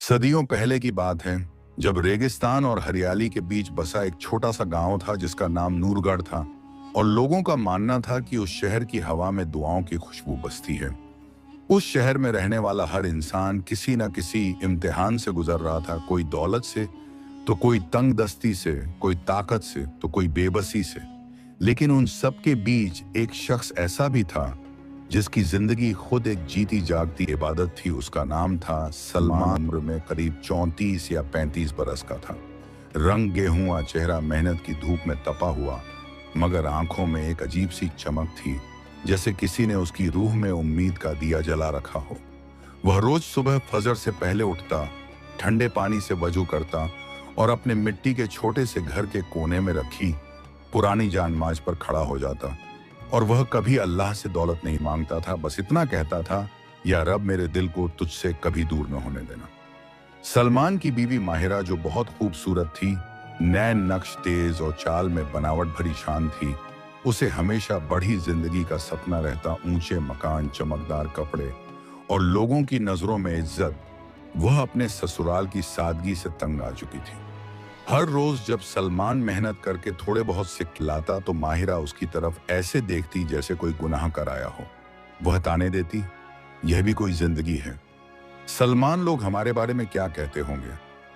सदियों पहले की बात है जब रेगिस्तान और हरियाली के बीच बसा एक छोटा सा गांव था जिसका नाम नूरगढ़ था। और लोगों का मानना था कि उस शहर की हवा में दुआओं की खुशबू बसती है। उस शहर में रहने वाला हर इंसान किसी न किसी इम्तिहान से गुजर रहा था, कोई दौलत से, तो कोई तंग दस्ती से, कोई ताकत से, तो कोई बेबसी से। लेकिन उन सब के बीच एक शख्स ऐसा भी था जिसकी जिंदगी खुद एक जीती जागती इबादत थी। उसका नाम था सलमान। उम्र में करीब 34 या 35 बरस का था। रंग गेहुआ चेहरा मेहनत की धूप में तपा हुआ, मगर आंखों में एक अजीब सी चमक थी, जैसे किसी ने उसकी रूह में उम्मीद का दिया जला रखा हो। वह रोज सुबह फजर से पहले उठता, ठंडे पानी से वजू करता और अपने मिट्टी के छोटे से घर के कोने में रखी पुरानी जानमाज पर खड़ा हो जाता। और वह कभी अल्लाह से दौलत नहीं मांगता था, बस इतना कहता था, या रब मेरे दिल को तुझसे कभी दूर न होने देना। सलमान की बीवी माहिरा, जो बहुत खूबसूरत थी, नैन नक्श तेज और चाल में बनावट भरी शान थी, उसे हमेशा बढ़ी जिंदगी का सपना रहता। ऊंचे मकान, चमकदार कपड़े और लोगों की नजरों में इज्जत। वह अपने ससुराल की सादगी से तंग आ चुकी थी। हर रोज जब सलमान मेहनत करके थोड़े बहुत सीख लाता तो माहिरा उसकी तरफ ऐसे देखती जैसे कोई गुनाह कर आया हो। वह ताने देती, यह भी कोई जिंदगी है? सलमान, लोग हमारे बारे में क्या कहते होंगे?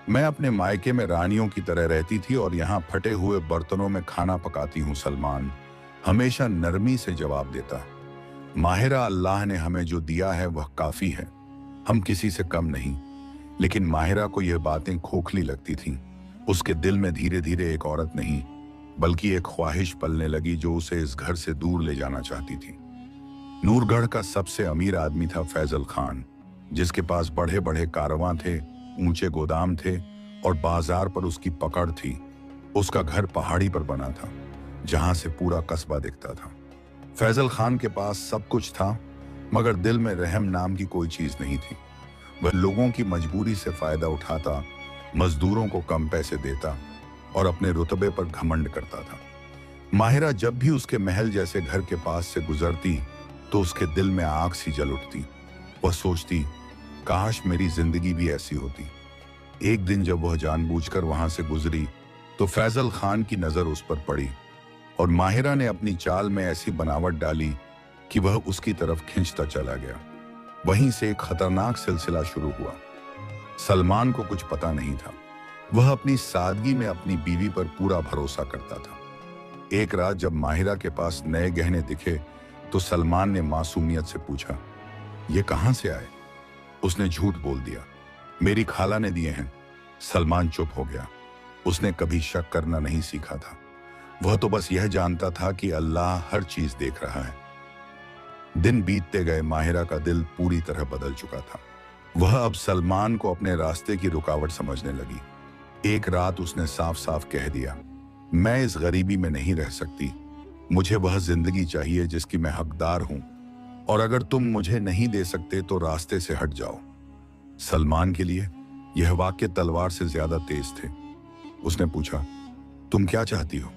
मैं अपने मायके में रानियों की तरह रहती थी और यहाँ फटे हुए बर्तनों में खाना पकाती हूँ। सलमान हमेशा नरमी से जवाब देता। माहिरा, अल्लाह ने हमें जो दिया है वह काफी है, हम किसी से कम नहीं। लेकिन माहिरा को यह बातें खोखली लगती थीं। उसके दिल में धीरे धीरे एक औरत नहीं, बल्कि एक ख्वाहिश पलने लगी जो उसे इस घर से दूर ले जाना चाहती थी। नूरगढ़ का सबसे अमीर आदमी था फैजल खान, जिसके पास बड़े बड़े कारवां थे, ऊंचे गोदाम थे और बाजार पर उसकी पकड़ थी। उसका घर पहाड़ी पर बना था, जहां से पूरा कस्बा दिखता था। फैजल खान के पास सब कुछ था, मगर दिल में रहम नाम की कोई चीज नहीं थी। वह लोगों की मजबूरी से फायदा उठाता, मजदूरों को कम पैसे देता और अपने रुतबे पर घमंड करता था। माहिरा जब भी उसके महल जैसे घर के पास से गुजरती तो उसके दिल में आग सी जल उठती। वह सोचती, काश मेरी जिंदगी भी ऐसी होती। एक दिन जब वह जानबूझकर वहां से गुजरी तो फैजल खान की नजर उस पर पड़ी और माहिरा ने अपनी चाल में ऐसी बनावट डाली कि वह उसकी तरफ खिंचता चला गया। वहीं से एक खतरनाक सिलसिला शुरू हुआ। सलमान को कुछ पता नहीं था। वह अपनी सादगी में अपनी बीवी पर पूरा भरोसा करता था। एक रात जब माहिरा के पास नए गहने दिखे तो सलमान ने मासूमियत से पूछा, ये कहां से आए? उसने झूठ बोल दिया, मेरी खाला ने दिए हैं। सलमान चुप हो गया। उसने कभी शक करना नहीं सीखा था। वह तो बस यह जानता था कि अल्लाह हर चीज देख रहा है। दिन बीतते गए, माहिरा का दिल पूरी तरह बदल चुका था। वह अब सलमान को अपने रास्ते की रुकावट समझने लगी। एक रात उसने साफ साफ कह दिया, मैं इस गरीबी में नहीं रह सकती। मुझे वह जिंदगी चाहिए जिसकी मैं हकदार हूं, और अगर तुम मुझे नहीं दे सकते तो रास्ते से हट जाओ। सलमान के लिए यह वाक्य तलवार से ज्यादा तेज थे। उसने पूछा, तुम क्या चाहती हो?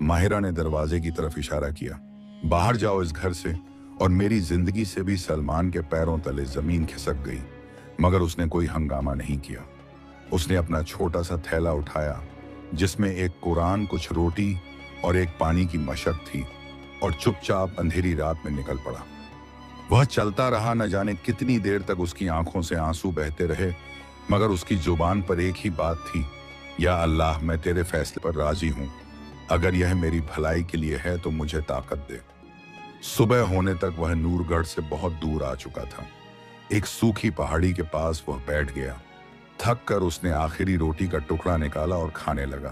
माहिरा ने दरवाजे की तरफ इशारा किया, बाहर जाओ इस घर से। और मेरी जिंदगी से भी सलमान के पैरों तले जमीन खिसक गई, मगर उसने कोई हंगामा नहीं किया। उसने अपना छोटा सा थैला उठाया जिसमें एक कुरान, कुछ रोटी और एक पानी की मशक थी, और चुपचाप अंधेरी रात में निकल पड़ा। वह चलता रहा, न जाने कितनी देर तक उसकी आंखों से आंसू बहते रहे, मगर उसकी जुबान पर एक ही बात थी, या अल्लाह, मैं तेरे फैसले पर राजी हूं। अगर यह मेरी भलाई के लिए है तो मुझे ताकत दे। सुबह होने तक वह नूरगढ़ से बहुत दूर आ चुका था। एक सूखी पहाड़ी के पास वह बैठ गया। थक कर उसने आखिरी रोटी का टुकड़ा निकाला और खाने लगा।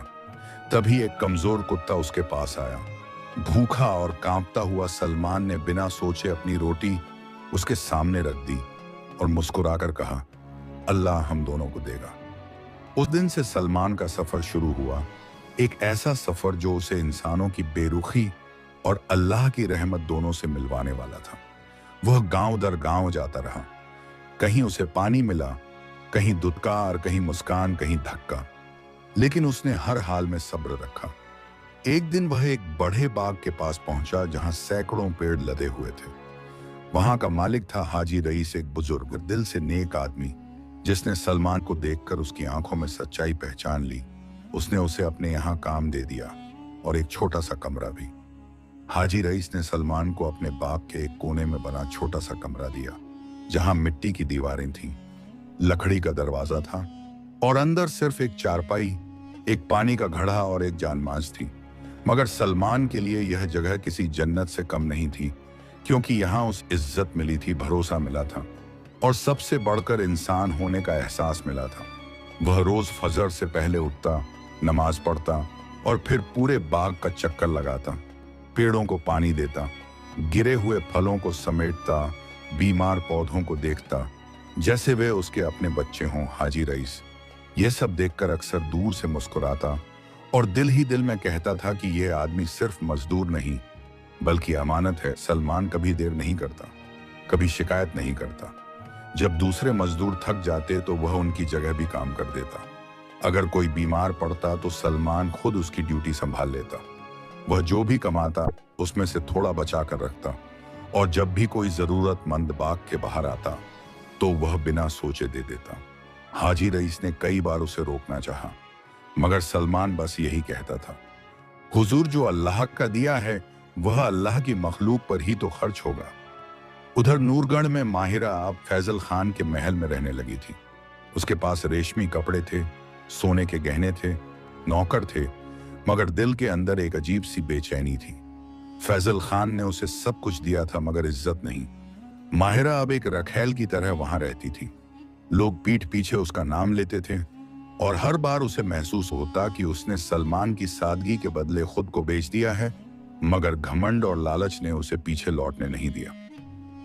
तभी एक कमजोर कुत्ता उसके पास आया। भूखा और कांपता हुआ सलमान ने बिना सोचे अपनी रोटी उसके सामने रख दी और मुस्कुराकर कहा, अल्लाह हम दोनों को देगा। उस दिन से सलमान का सफर शुरू हुआ, एक ऐसा सफर जो उसे इंसानों की बेरुखी और अल्लाह की रहमत दोनों से मिलवाने वाला था। वह गांव दर गांव जाता रहा। कहीं उसे पानी मिला, कहीं दुत्कार, कहीं मुस्कान, कहीं धक्का, लेकिन उसने हर हाल में सब्र रखा। एक दिन वह एक बड़े बाग के पास पहुंचा जहां सैकड़ों पेड़ लदे हुए थे। वहां का मालिक था हाजी रईस, एक बुजुर्ग, दिल से नेक आदमी जिसने सलमान को देखकर उसकी आंखों में सच्चाई पहचान ली, उसने उसे अपने यहाँ काम दे दिया और एक छोटा सा कमरा भी। हाजी रईस ने सलमान को अपने बाग के एक कोने में बना छोटा सा कमरा दिया, जहां मिट्टी की दीवारें थीं, लकड़ी का दरवाजा था और अंदर सिर्फ एक चारपाई, एक पानी का घड़ा और एक जानमाज थी। मगर सलमान के लिए यह जगह किसी जन्नत से कम नहीं थी, क्योंकि यहाँ उस इज्जत मिली थी, भरोसा मिला था और सबसे बढ़कर इंसान होने का एहसास मिला था। वह रोज फजर से पहले उठता, नमाज पढ़ता और फिर पूरे बाग का चक्कर लगाता, पेड़ों को पानी देता, गिरे हुए फलों को समेटता, बीमार पौधों को देखता जैसे वे उसके अपने बच्चे हों। हाजी रईस यह सब देखकर अक्सर दूर से मुस्कुराता और दिल ही दिल में कहता था कि यह आदमी सिर्फ मजदूर नहीं बल्कि अमानत है। सलमान कभी देर नहीं करता, कभी शिकायत नहीं करता। जब दूसरे मजदूर थक जाते तो वह उनकी जगह भी काम कर देता। अगर कोई बीमार पड़ता तो सलमान खुद उसकी ड्यूटी संभाल लेता। वह जो भी कमाता उसमें से थोड़ा बचा कर रखता और जब भी कोई जरूरतमंद बाग के बाहर आता तो वह बिना सोचे दे देता। हाजी रईस ने कई बार उसे रोकना चाहा, मगर सलमान बस यही कहता था, हुजूर, जो अल्लाह का दिया है वह अल्लाह की मखलूक पर ही तो खर्च होगा। उधर नूरगढ़ में माहिरा अब फैजल खान के महल में रहने लगी थी। उसके पास रेशमी कपड़े थे, सोने के गहने थे, नौकर थे, मगर दिल के अंदर एक अजीब सी बेचैनी थी। फैजल खान ने उसे सब कुछ दिया था मगर इज्जत नहीं। माहिरा अब एक रखैल की तरह वहां रहती थी। लोग पीठ पीछे उसका नाम लेते थे और हर बार उसे महसूस होता कि उसने सलमान की सादगी के बदले खुद को बेच दिया है, मगर घमंड और लालच ने उसे पीछे लौटने नहीं दिया।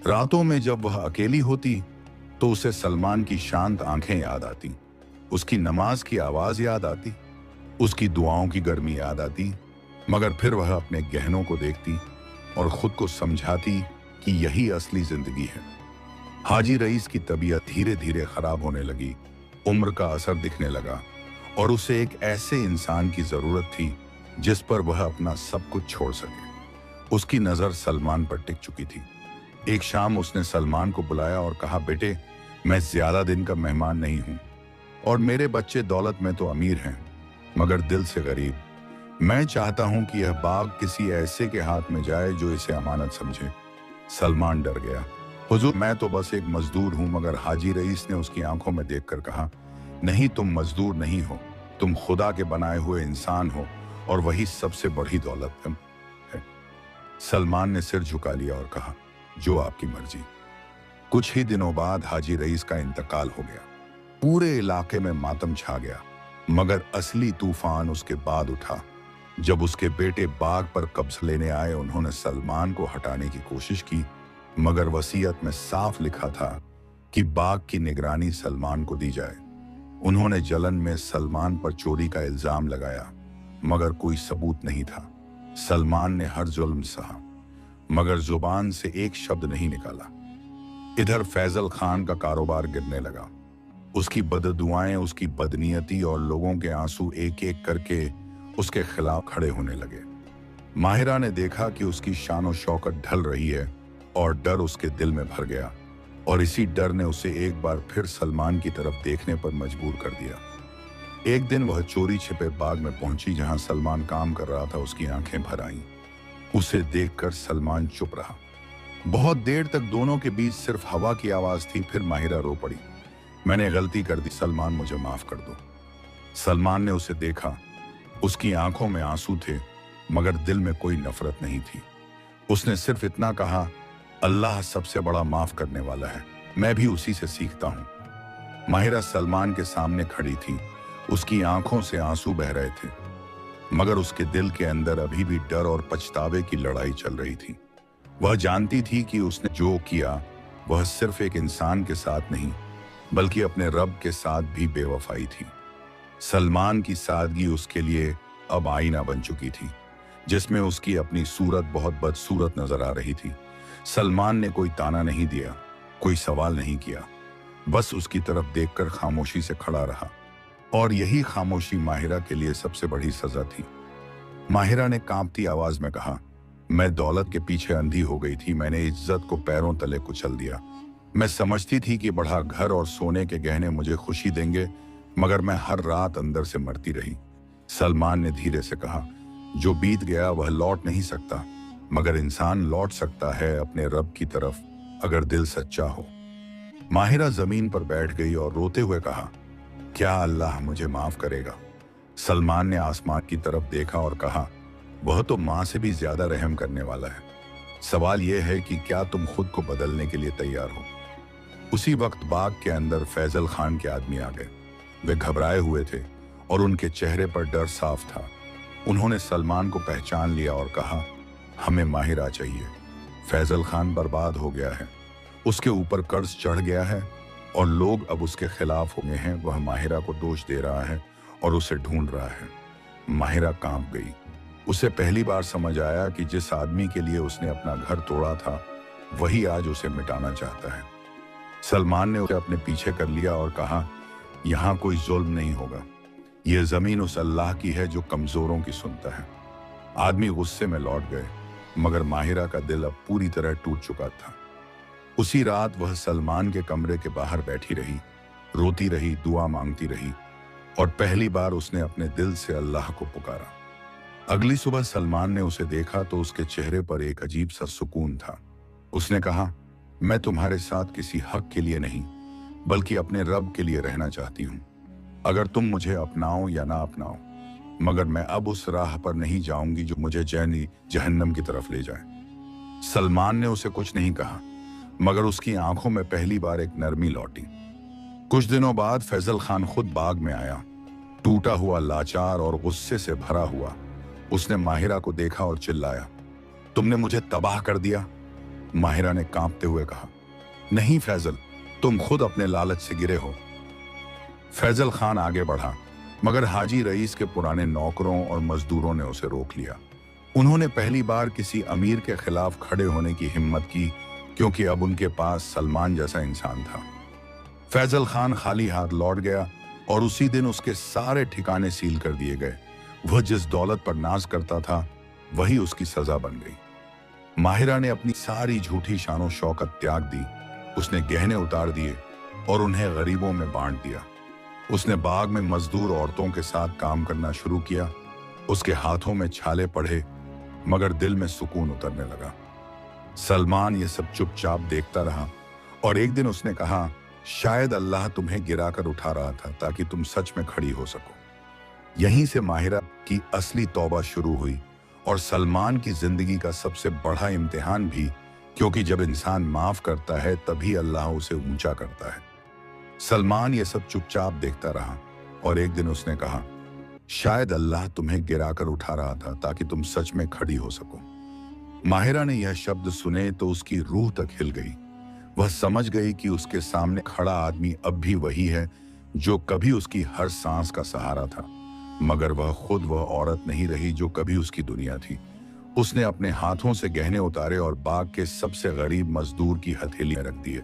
रातों में जब वह अकेली होती तो उसे सलमान की शांत आंखें याद आती, उसकी नमाज की आवाज याद आती, उसकी दुआओं की गर्मी याद आती, मगर फिर वह अपने गहनों को देखती और खुद को समझाती कि यही असली जिंदगी है। हाजी रईस की तबीयत धीरे धीरे खराब होने लगी, उम्र का असर दिखने लगा और उसे एक ऐसे इंसान की जरूरत थी जिस पर वह अपना सब कुछ छोड़ सके। उसकी नजर सलमान पर टिक चुकी थी। एक शाम उसने सलमान को बुलाया और कहा, बेटे, मैं ज्यादा दिन का मेहमान नहीं हूं और मेरे बच्चे दौलत में तो अमीर हैं मगर दिल से गरीब। मैं चाहता हूं कि यह बाग किसी ऐसे के हाथ में जाए जो इसे अमानत समझे। सलमान डर गया। हुजूर, मैं तो बस एक मजदूर हूं। मगर हाजी रईस ने उसकी आंखों में देखकर कहा, नहीं, तुम मजदूर नहीं हो, तुम खुदा के बनाए हुए इंसान हो और वही सबसे बड़ी दौलत है। सलमान ने सिर झुका लिया और कहा, जो आपकी मर्जी। कुछ ही दिनों बाद हाजी रईस का इंतकाल हो गया। पूरे इलाके में मातम छा गया, मगर असली तूफान उसके बाद उठा जब उसके बेटे बाग पर कब्जा लेने आए। उन्होंने सलमान को हटाने की कोशिश की, मगर वसीयत में साफ लिखा था कि बाग की निगरानी सलमान को दी जाए। उन्होंने जलन में सलमान पर चोरी का इल्जाम लगाया, मगर कोई सबूत नहीं था। सलमान ने हर जुल्म सहा, मगर जुबान से एक शब्द नहीं निकाला। इधर फैजल खान का कारोबार गिरने लगा। उसकी बददुआएं, उसकी बदनीयती और लोगों के आंसू एक एक करके उसके खिलाफ खड़े होने लगे। माहिरा ने देखा कि उसकी शान और शौकत ढल रही है और डर उसके दिल में भर गया और इसी डर ने उसे एक बार फिर सलमान की तरफ देखने पर मजबूर कर दिया। एक दिन वह चोरी छिपे बाग में पहुंची जहां सलमान काम कर रहा था। उसकी आंखें भर आईं। उसे देखकर सलमान चुप रहा। बहुत देर तक दोनों के बीच सिर्फ हवा की आवाज थी। फिर माहिरा रो पड़ी, मैंने गलती कर दी सलमान, मुझे माफ कर दो। सलमान ने उसे देखा। उसकी आंखों में आंसू थे मगर दिल में कोई नफरत नहीं थी। उसने सिर्फ इतना कहा, अल्लाह सबसे बड़ा माफ करने वाला है, मैं भी उसी से सीखता हूं। माहिरा सलमान के सामने खड़ी थी। उसकी आंखों से आंसू बह रहे थे मगर उसके दिल के अंदर अभी भी डर और पछतावे की लड़ाई चल रही थी। वह जानती थी कि उसने जो किया वह सिर्फ एक इंसान के साथ नहीं बल्कि अपने रब के साथ भी बेवफाई थी। सलमान की सादगी उसके लिए अब आईना बन चुकी थी जिसमें उसकी अपनी सूरत बहुत बदसूरत नजर आ रही थी। सलमान ने कोई ताना नहीं दिया, कोई सवाल नहीं किया, बस उसकी तरफ देखकर खामोशी से खड़ा रहा। और यही खामोशी माहिरा के लिए सबसे बड़ी सजा थी। माहिरा ने कांपती आवाज में कहा, मैं दौलत के पीछे अंधी हो गई थी, मैंने इज्जत को पैरों तले कुचल दिया। मैं समझती थी कि बड़ा घर और सोने के गहने मुझे खुशी देंगे, मगर मैं हर रात अंदर से मरती रही। सलमान ने धीरे से कहा, जो बीत गया वह लौट नहीं सकता, मगर इंसान लौट सकता है अपने रब की तरफ, अगर दिल सच्चा हो। माहिरा जमीन पर बैठ गई और रोते हुए कहा, क्या अल्लाह मुझे माफ करेगा? सलमान ने आसमान की तरफ देखा और कहा, वह तो माँ से भी ज्यादा रहम करने वाला है। सवाल यह है कि क्या तुम खुद को बदलने के लिए तैयार हो? उसी वक्त बाग के अंदर फैजल खान के आदमी आ गए। वे घबराए हुए थे और उनके चेहरे पर डर साफ था। उन्होंने सलमान को पहचान लिया और कहा, हमें माहिरा चाहिए। फैजल खान बर्बाद हो गया है, उसके ऊपर कर्ज चढ़ गया है और लोग अब उसके खिलाफ हो गए हैं। वह माहिरा को दोष दे रहा है और उसे ढूंढ रहा है। माहिरा कांप गई। उसे पहली बार समझ आया कि जिस आदमी के लिए उसने अपना घर तोड़ा था, वही आज उसे मिटाना चाहता है। सलमान ने उसे अपने पीछे कर लिया और कहा, यहाँ कोई जुल्म नहीं होगा। यह जमीन उस अल्लाह की है जो कमजोरों की सुनता है। आदमी गुस्से में लौट गए, मगर माहिरा का दिल अब पूरी तरह टूट चुका था। उसी रात वह सलमान के कमरे के बाहर बैठी रही, रोती रही, दुआ मांगती रही, और पहली बार उसने अपने दिल से अल्लाह को पुकारा। अगली सुबह सलमान ने उसे देखा तो उसके चेहरे पर एक अजीब सा सुकून था। उसने कहा, मैं तुम्हारे साथ किसी हक के लिए नहीं, बल्कि अपने रब के लिए रहना चाहती हूँ। अगर तुम मुझे अपनाओ या ना अपनाओ, मगर मैं अब उस राह पर नहीं जाऊंगी जो मुझे जहन्नम की तरफ ले जाए। सलमान ने उसे कुछ नहीं कहा, मगर उसकी आंखों में पहली बार एक नरमी लौटी। कुछ दिनों बाद फैजल खान खुद बाग में आया, टूटा हुआ, लाचार और गुस्से से भरा हुआ। उसने माहिरा को देखा और चिल्लाया, तुमने मुझे तबाह कर दिया। माहिरा ने कांपते हुए कहा, नहीं फैजल, तुम खुद अपने लालच से गिरे हो। फैजल खान आगे बढ़ा, मगर हाजी रईस के पुराने नौकरों और मजदूरों ने उसे रोक लिया। उन्होंने पहली बार किसी अमीर के खिलाफ खड़े होने की हिम्मत की, क्योंकि अब उनके पास सलमान जैसा इंसान था। फैजल खान खाली हाथ लौट गया और उसी दिन उसके सारे ठिकाने सील कर दिए गए। वह जिस दौलत पर नाज करता था, वही उसकी सजा बन गई। माहिरा ने अपनी सारी झूठी शानो शौकत त्याग दी। उसने गहने उतार दिए और उन्हें गरीबों में बांट दिया। उसने बाग में मजदूर औरतों के साथ काम करना शुरू किया। उसके हाथों में छाले पड़े, मगर दिल में सुकून उतरने लगा। सलमान ये सब चुपचाप देखता रहा और एक दिन उसने कहा, शायद अल्लाह तुम्हें गिराकर उठा रहा था ताकि तुम सच में खड़ी हो सको। यहीं से माहिरा की असली तौबा शुरू हुई और सलमान की जिंदगी का सबसे बड़ा इम्तिहान भी, क्योंकि जब इंसान माफ करता है तभी अल्लाह उसे ऊंचा करता है। सलमान ये सब चुपचाप देखता रहा और एक दिन उसने कहा, शायद अल्लाह तुम्हें गिराकर उठा रहा था ताकि तुम सच में खड़ी हो सको। माहिरा ने यह शब्द सुने तो उसकी रूह तक हिल गई। वह समझ गई कि उसके सामने खड़ा आदमी अब भी वही है जो कभी उसकी हर सांस का सहारा था, मगर वह खुद वह औरत नहीं रही जो कभी उसकी दुनिया थी। उसने अपने हाथों से गहने उतारे और बाग के सबसे गरीब मजदूर की हथेली में रख दिए।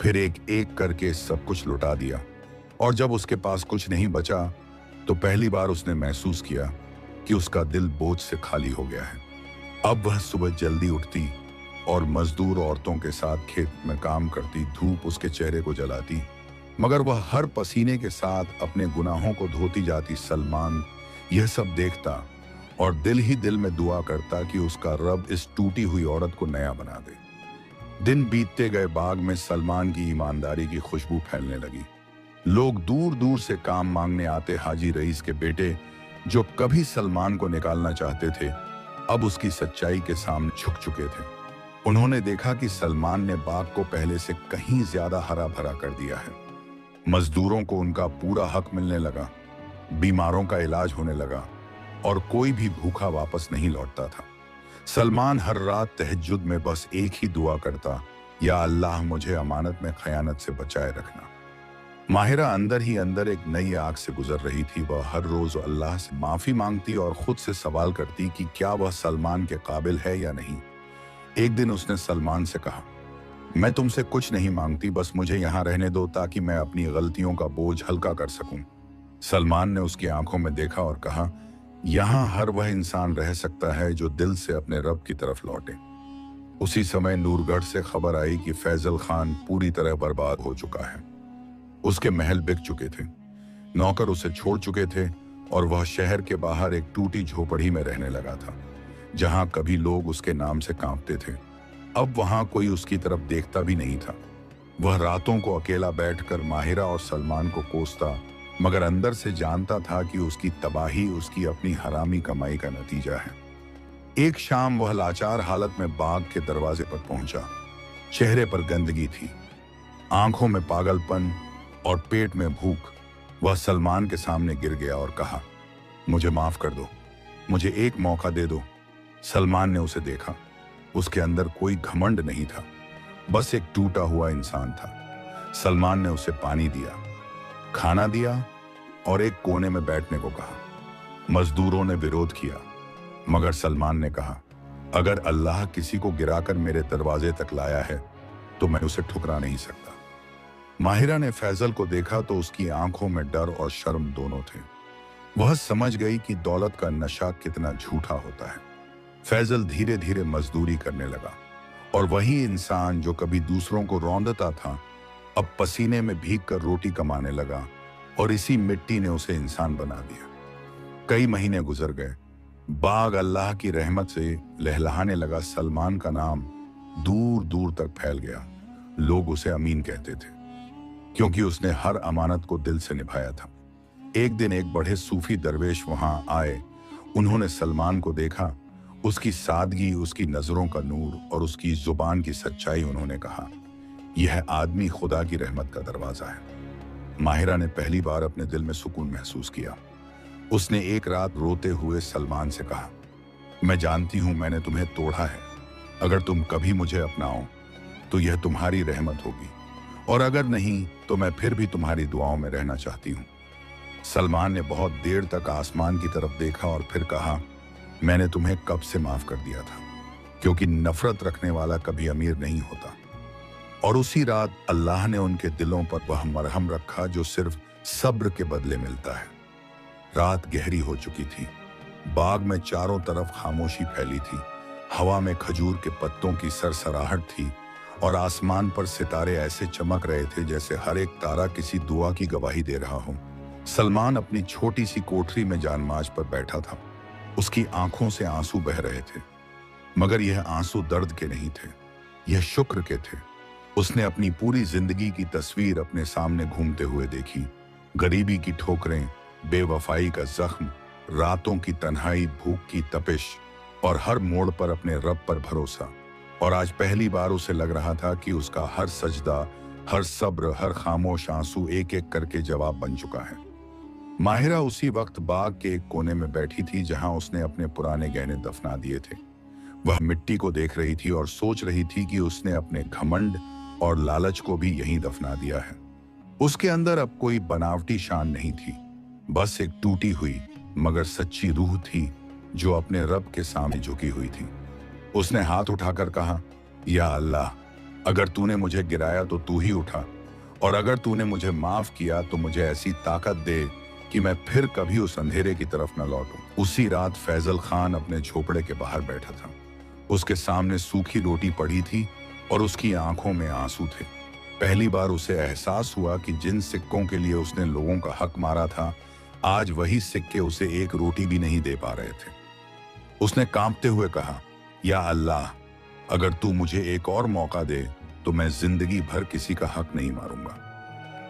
फिर एक एक करके सब कुछ लुटा दिया, और जब उसके पास कुछ नहीं बचा तो पहली बार उसने महसूस किया कि उसका दिल बोझ से खाली हो गया है। अब वह सुबह जल्दी उठती और मजदूर औरतों के साथ खेत में काम करती। धूप उसके चेहरे को जलाती, मगर वह हर पसीने के साथ अपने गुनाहों को धोती जाती। सलमान यह सब देखता और दिल ही दिल में दुआ करता कि उसका रब इस टूटी हुई औरत को नया बना दे। दिन बीतते गए, बाग में सलमान की ईमानदारी की खुशबू फैलने लगी। लोग दूर दूर से काम मांगने आते। हाजी रईस के बेटे, जो कभी सलमान को निकालना चाहते थे, अब उसकी सच्चाई के सामने झुक चुके थे। उन्होंने देखा कि सलमान ने बाग को पहले से कहीं ज्यादा हरा भरा कर दिया है। मजदूरों को उनका पूरा हक मिलने लगा, बीमारों का इलाज होने लगा और कोई भी भूखा वापस नहीं लौटता था। सलमान हर रात तहज्जुद में बस एक ही दुआ करता, या अल्लाह मुझे अमानत में खयानत से बचाए रखना। माहिरा अंदर ही अंदर एक नई आग से गुजर रही थी। वह हर रोज अल्लाह से माफी मांगती और खुद से सवाल करती कि क्या वह सलमान के काबिल है या नहीं। एक दिन उसने सलमान से कहा, मैं तुमसे कुछ नहीं मांगती, बस मुझे यहाँ रहने दो ताकि मैं अपनी गलतियों का बोझ हल्का कर सकूं। सलमान ने उसकी आंखों में देखा और कहा, यहाँ हर वह इंसान रह सकता है जो दिल से अपने रब की तरफ लौटे। उसी समय नूरगढ़ से खबर आई कि फैजल खान पूरी तरह बर्बाद हो चुका है। उसके महल बिक चुके थे, नौकर उसे छोड़ चुके थे और वह शहर के बाहर एक टूटी झोपड़ी में रहने लगा था, जहां कभी लोग उसके नाम से कांपते थे। अब वहां कोई उसकी तरफ देखता भी नहीं था। वह रातों को अकेला बैठकर माहिरा और सलमान को कोसता, मगर अंदर से जानता था कि उसकी तबाही उसकी अपनी हरामी कमाई का नतीजा है। एक शाम वह लाचार हालत में बाग के दरवाजे पर पहुंचा। चेहरे पर गंदगी थी, आंखों में पागलपन और पेट में भूख। वह सलमान के सामने गिर गया और कहा, मुझे माफ कर दो, मुझे एक मौका दे दो। सलमान ने उसे देखा। उसके अंदर कोई घमंड नहीं था, बस एक टूटा हुआ इंसान था। सलमान ने उसे पानी दिया, खाना दिया और एक कोने में बैठने को कहा। मजदूरों ने विरोध किया, मगर सलमान ने कहा, अगर अल्लाह किसी को गिराकर मेरे दरवाजे तक लाया है तो मैं उसे ठुकरा नहीं सकता। माहिरा ने फैजल को देखा तो उसकी आंखों में डर और शर्म दोनों थे। वह समझ गई कि दौलत का नशा कितना झूठा होता है। फैजल धीरे धीरे मजदूरी करने लगा और वही इंसान जो कभी दूसरों को रौंदता था, अब पसीने में भीग कर रोटी कमाने लगा और इसी मिट्टी ने उसे इंसान बना दिया। कई महीने गुजर गए। बाग अल्लाह की रहमत से लहलहाने लगा। सलमान का नाम दूर दूर तक फैल गया। लोग उसे अमीन कहते थे, क्योंकि उसने हर अमानत को दिल से निभाया था। एक दिन एक बड़े सूफी दरवेश वहां आए। उन्होंने सलमान को देखा, उसकी सादगी, उसकी नजरों का नूर और उसकी जुबान की सच्चाई। उन्होंने कहा, यह आदमी खुदा की रहमत का दरवाजा है। माहिरा ने पहली बार अपने दिल में सुकून महसूस किया। उसने एक रात रोते हुए सलमान से कहा, मैं जानती हूं मैंने तुम्हें तोड़ा है। अगर तुम कभी मुझे अपनाओ तो यह तुम्हारी रहमत होगी, और अगर नहीं तो मैं फिर भी तुम्हारी दुआओं में रहना चाहती हूं। सलमान ने बहुत देर तक आसमान की तरफ देखा और फिर कहा, मैंने तुम्हें कब से माफ कर दिया था, क्योंकि नफरत रखने वाला कभी अमीर नहीं होता। और उसी रात अल्लाह ने उनके दिलों पर वह मरहम रखा जो सिर्फ सब्र के बदले मिलता है। रात गहरी हो चुकी थी। बाग में चारों तरफ खामोशी फैली थी। हवा में खजूर के पत्तों की सरसराहट थी और आसमान पर सितारे ऐसे चमक रहे थे जैसे हर एक तारा किसी दुआ की गवाही दे रहा हो। सलमान अपनी छोटी सी कोठरी में जानमाज पर बैठा था। उसकी आंखों से आंसू बह रहे थे, मगर यह आंसू दर्द के नहीं थे, यह शुक्र के थे। उसने अपनी पूरी जिंदगी की तस्वीर अपने सामने घूमते हुए देखी। गरीबी की ठोकरें, बेवफाई का जख्म, रातों की तन्हाई, भूख की तपिश और हर मोड़ पर अपने रब पर भरोसा। और आज पहली बार उसे लग रहा था कि उसका हर सजदा, हर सब्र, हर खामोश आंसू एक एक करके जवाब बन चुका है। माहिरा उसी वक्त बाग के एक कोने में बैठी थी जहां उसने अपने पुराने गहने दफना दिए थे। वह मिट्टी को देख रही थी और सोच रही थी कि उसने अपने घमंड और लालच को भी यहीं दफना दिया है। उसके अंदर अब कोई बनावटी शान नहीं थी, बस एक टूटी हुई मगर सच्ची रूह थी जो अपने रब के सामने झुकी हुई थी। उसने हाथ उठाकर कहा, या अल्लाह, अगर तूने मुझे गिराया तो तू ही उठा, और अगर तूने मुझे माफ किया तो मुझे ऐसी ताकत दे कि मैं फिर कभी उस अंधेरे की तरफ न लौटूं। उसी रात फैजल खान अपने झोपड़े के बाहर बैठा था। उसके सामने सूखी रोटी पड़ी थी और उसकी आंखों में आंसू थे। पहली बार उसे एहसास हुआ कि जिन सिक्कों के लिए उसने लोगों का हक मारा था, आज वही सिक्के उसे एक रोटी भी नहीं दे पा रहे थे। उसने कांपते हुए कहा, या अल्लाह, अगर तू मुझे एक और मौका दे तो मैं जिंदगी भर किसी का हक नहीं मारूंगा।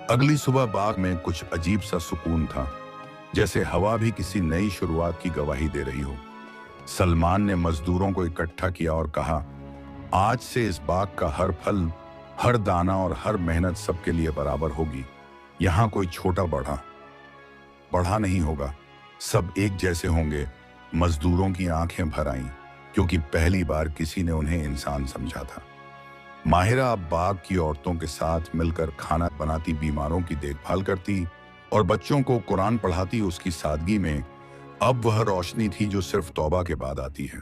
अगली सुबह बाग में कुछ अजीब सा सुकून था, जैसे हवा भी किसी नई शुरुआत की गवाही दे रही हो। सलमान ने मजदूरों को इकट्ठा किया और कहा, आज से इस बाग का हर फल, हर दाना और हर मेहनत सबके लिए बराबर होगी। यहाँ कोई छोटा बड़ा नहीं होगा, सब एक जैसे होंगे। मजदूरों की आंखें भर आईं, क्योंकि पहली बार किसी ने उन्हें इंसान समझा था। माहिरा अब बाग की औरतों के साथ मिलकर खाना बनाती, बीमारों की देखभाल करती और बच्चों को कुरान पढ़ाती। उसकी सादगी में अब वह रोशनी थी जो सिर्फ तौबा के बाद आती है।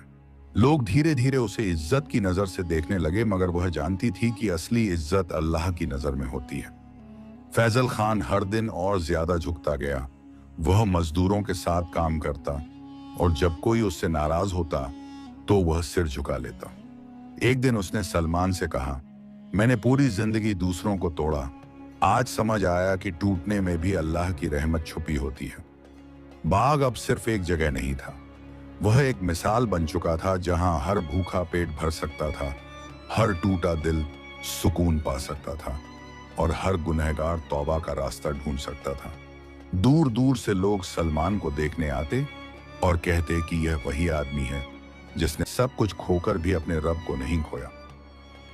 लोग धीरे धीरे उसे इज्जत की नजर से देखने लगे, मगर वह जानती थी कि असली इज्जत अल्लाह की नजर में होती है। फैजल खान हर दिन और ज्यादा झुकता गया। वह मजदूरों के साथ काम करता और जब कोई उससे नाराज होता तो वह सिर झुका लेता। एक दिन उसने सलमान से कहा, मैंने पूरी जिंदगी दूसरों को तोड़ा, आज समझ आया कि टूटने में भी अल्लाह की रहमत छुपी होती है। बाग अब सिर्फ एक जगह नहीं था, वह एक मिसाल बन चुका था जहां हर भूखा पेट भर सकता था, हर टूटा दिल सुकून पा सकता था और हर गुनहगार तौबा का रास्ता ढूंढ सकता था। दूर दूर से लोग सलमान को देखने आते और कहते कि यह वही आदमी है जिसने सब कुछ खोकर भी अपने रब को नहीं खोया।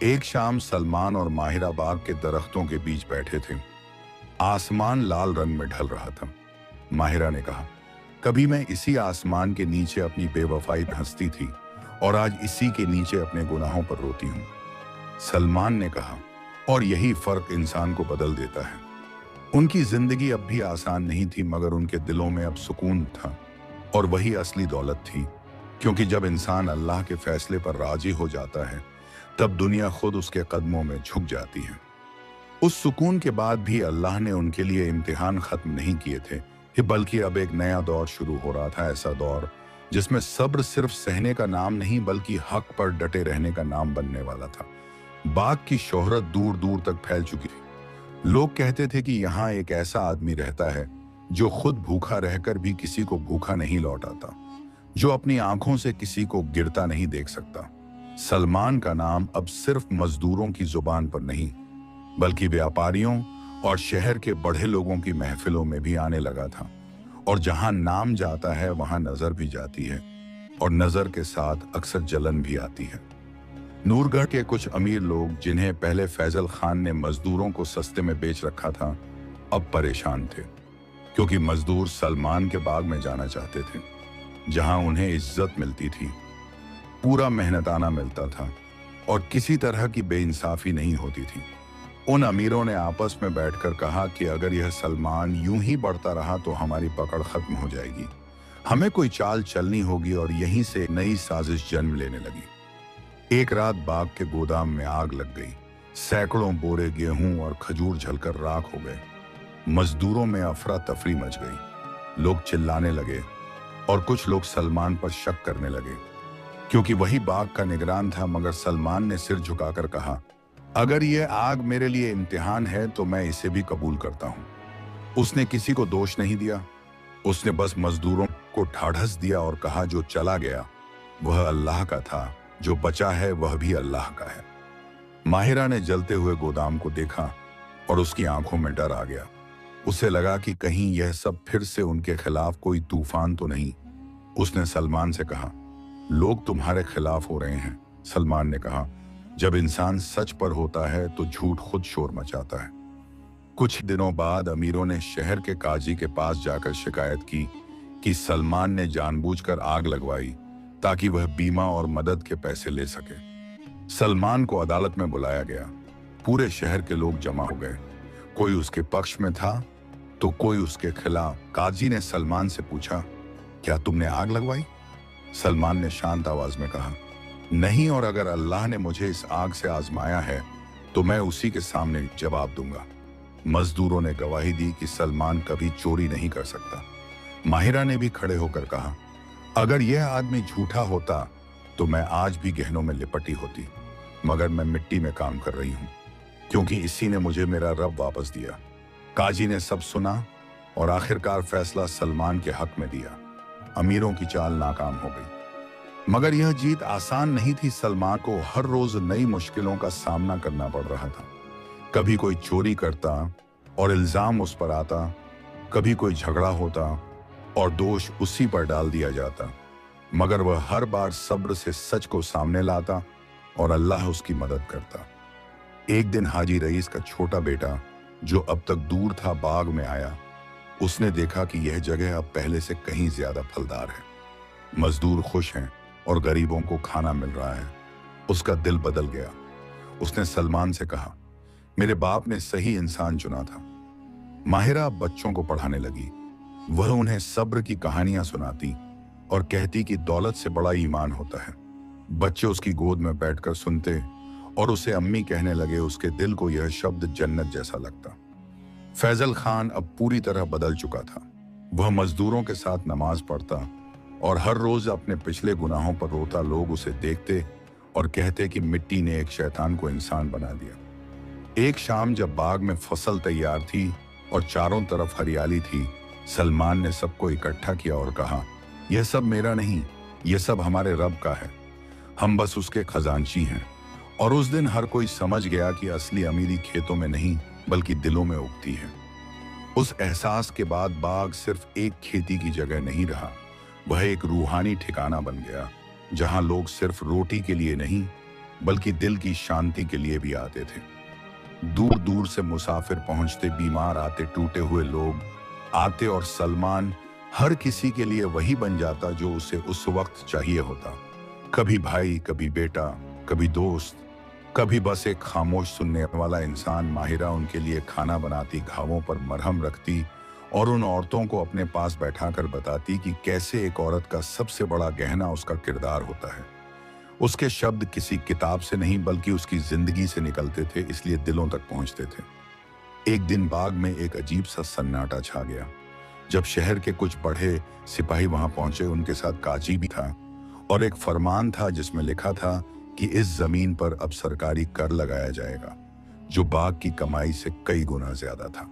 एक शाम सलमान और माहिरा बाग के दरख्तों के बीच बैठे थे। आसमान लाल रंग में ढल रहा था। माहिरा ने कहा, कभी मैं इसी आसमान के नीचे अपनी बेवफाई हंसती थी और आज इसी के नीचे अपने गुनाहों पर रोती हूं। सलमान ने कहा, और यही फर्क इंसान को बदल देता है। उनकी जिंदगी अब भी आसान नहीं थी, मगर उनके दिलों में अब सुकून था और वही असली दौलत थी, क्योंकि जब इंसान अल्लाह के फैसले पर राजी हो जाता है तब दुनिया खुद उसके कदमों में झुक जाती है। उस सुकून के बाद भी अल्लाह ने उनके लिए इम्तिहान खत्म नहीं किए थे, बल्कि अब एक नया दौर शुरू हो रहा था, ऐसा दौर जिसमें सब्र सिर्फ सहने का नाम नहीं बल्कि हक पर डटे रहने का नाम बनने वाला था। बाग की शोहरत दूर दूर तक फैल चुकी थी। लोग कहते थे कि यहाँ एक ऐसा आदमी रहता है जो खुद भूखा रहकर भी किसी को भूखा नहीं लौटाता, जो अपनी आंखों से किसी को गिरता नहीं देख सकता। सलमान का नाम अब सिर्फ मजदूरों की जुबान पर नहीं बल्कि व्यापारियों और शहर के बड़े लोगों की महफिलों में भी आने लगा था। और जहां नाम जाता है वहां नजर भी जाती है, और नजर के साथ अक्सर जलन भी आती है। नूरगढ़ के कुछ अमीर लोग, जिन्हें पहले फैजल खान ने मजदूरों को सस्ते में बेच रखा था, अब परेशान थे, क्योंकि मजदूर सलमान के बाग में जाना चाहते थे, जहां उन्हें इज्जत मिलती थी, पूरा मेहनताना मिलता था और किसी तरह की बेइंसाफी नहीं होती थी। उन अमीरों ने आपस में बैठकर कहा कि अगर यह सलमान यूं ही बढ़ता रहा तो हमारी पकड़ खत्म हो जाएगी, हमें कोई चाल चलनी होगी, और यहीं से नई साजिश जन्म लेने लगी। एक रात बाग के गोदाम में आग लग गई। सैकड़ों बोरे गेहूं और खजूर जलकर राख हो गए। मजदूरों में अफरा तफरी मच गई। लोग चिल्लाने लगे और कुछ लोग सलमान पर शक करने लगे, क्योंकि वही बाग का निगरान था। मगर सलमान ने सिर झुकाकर कहा, अगर यह आग मेरे लिए इम्तिहान है तो मैं इसे भी कबूल करता हूं। उसने किसी को दोष नहीं दिया, उसने बस मजदूरों को ढाढ़स दिया और कहा, जो चला गया वह अल्लाह का था, जो बचा है वह भी अल्लाह का है। माहिरा ने जलते हुए गोदाम को देखा और उसकी आंखों में डर आ गया। उसे लगा कि कहीं यह सब फिर से उनके खिलाफ कोई तूफान तो नहीं। उसने सलमान से कहा, लोग तुम्हारे खिलाफ हो रहे हैं। सलमान ने कहा, जब इंसान सच पर होता है तो झूठ खुद शोर मचाता है। कुछ दिनों बाद अमीरों ने शहर के काजी के पास जाकर शिकायत की कि सलमान ने जानबूझकर आग लगवाई ताकि वह बीमा और मदद के पैसे ले सके। सलमान को अदालत में बुलाया गया। पूरे शहर के लोग जमा हो गए, कोई उसके पक्ष में था तो कोई उसके खिलाफ। काजी ने सलमान से पूछा, क्या तुमने आग लगवाई? सलमान ने शांत आवाज में कहा, नहीं, और अगर अल्लाह ने मुझे इस आग से आजमाया है तो मैं उसी के सामने जवाब दूंगा। मजदूरों ने गवाही दी कि सलमान कभी चोरी नहीं कर सकता। माहिरा ने भी खड़े होकर कहा, अगर यह आदमी झूठा होता तो मैं आज भी गहनों में लिपटी होती, मगर मैं मिट्टी में काम कर रही हूं, क्योंकि इसी ने मुझे मेरा रब वापस दिया। काजी ने सब सुना और आखिरकार फैसला सलमान के हक में दिया। अमीरों की चाल नाकाम हो गई, मगर यह जीत आसान नहीं थी। सलमान को हर रोज नई मुश्किलों का सामना करना पड़ रहा था। कभी कोई चोरी करता और इल्जाम उस पर आता, कभी कोई झगड़ा होता और दोष उसी पर डाल दिया जाता, मगर वह हर बार सब्र से सच को सामने लाता और अल्लाह उसकी मदद करता। एक दिन हाजी रईस का छोटा बेटा, जो अब तक दूर था, बाग में आया। उसने देखा कि यह जगह अब पहले से कहीं ज्यादा फलदार है। मजदूर खुश हैं और गरीबों को खाना मिल रहा है। उसका दिल बदल गया। उसने सलमान से कहा, मेरे बाप ने सही इंसान चुना था। माहिरा बच्चों को पढ़ाने लगी। वह उन्हें सब्र की कहानियां सुनाती और कहती कि दौलत से बड़ा ईमान होता है। बच्चे उसकी गोद में बैठकर सुनते और उसे अम्मी कहने लगे। उसके दिल को यह शब्द जन्नत जैसा लगता। फैजल खान अब पूरी तरह बदल चुका था। वह मजदूरों के साथ नमाज पढ़ता और हर रोज अपने पिछले गुनाहों पर रोता। लोग उसे देखते और कहते कि मिट्टी ने एक शैतान को इंसान बना दिया। एक शाम जब बाग में फसल तैयार थी और चारों तरफ हरियाली थी, सलमान ने सबको इकट्ठा किया और कहा, यह सब मेरा नहीं, यह सब हमारे रब का है। हम बस उसके खजांची हैं। और उस दिन हर कोई समझ गया कि असली अमीरी खेतों में नहीं बल्कि दिलों में उगती है। उस एहसास के बाद बाग सिर्फ एक खेती की जगह नहीं रहा, वह एक रूहानी ठिकाना बन गया, जहां लोग सिर्फ रोटी के लिए नहीं बल्कि दिल की शांति के लिए भी आते थे। दूर दूर से मुसाफिर पहुंचते, बीमार आते, टूटे हुए लोग आते, और सलमान हर किसी के लिए वही बन जाता जो उसे उस वक्त चाहिए होता। कभी भाई, कभी बेटा, कभी दोस्त, कभी बस एक खामोश सुनने वाला इंसान। माहिरा उनके लिए खाना बनाती, घावों पर मरहम रखती और उन औरतों को अपने पास बैठाकर बताती कि कैसे एक औरत का सबसे बड़ा गहना उसका किरदार होता है। उसके शब्द किसी किताब से नहीं बल्कि उसकी जिंदगी से निकलते थे, इसलिए दिलों तक पहुंचते थे। एक दिन बाग में एक अजीब सा सन्नाटा छा गया। जब शहर के कुछ पढ़े सिपाही वहां पहुंचे, उनके साथ काजी भी था और एक फरमान था जिसमें लिखा था कि इस जमीन पर अब सरकारी कर लगाया जाएगा, जो बाग की कमाई से कई गुना ज्यादा था।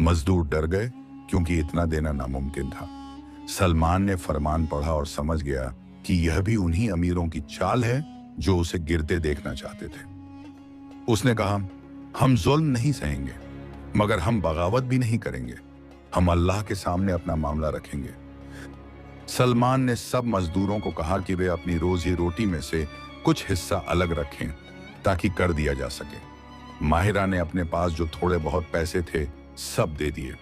मजदूर डर गए क्योंकि इतना देना नामुमकिन था। सलमान ने फरमान पढ़ा और समझ गया कि यह भी उन्हीं अमीरों की चाल है जो उसे गिरते देखना चाहते थे। उसने कहा, हम जुल्म नहीं सहेंगे, मगर हम बगावत भी नहीं करेंगे। हम अल्लाह के सामने अपना मामला रखेंगे। सलमान ने सब मजदूरों को कहा कि वे अपनी रोजी रोटी में से कुछ हिस्सा अलग रखें ताकि कर दिया जा सके। माहिरा ने अपने पास जो थोड़े बहुत पैसे थे सब दे दिए।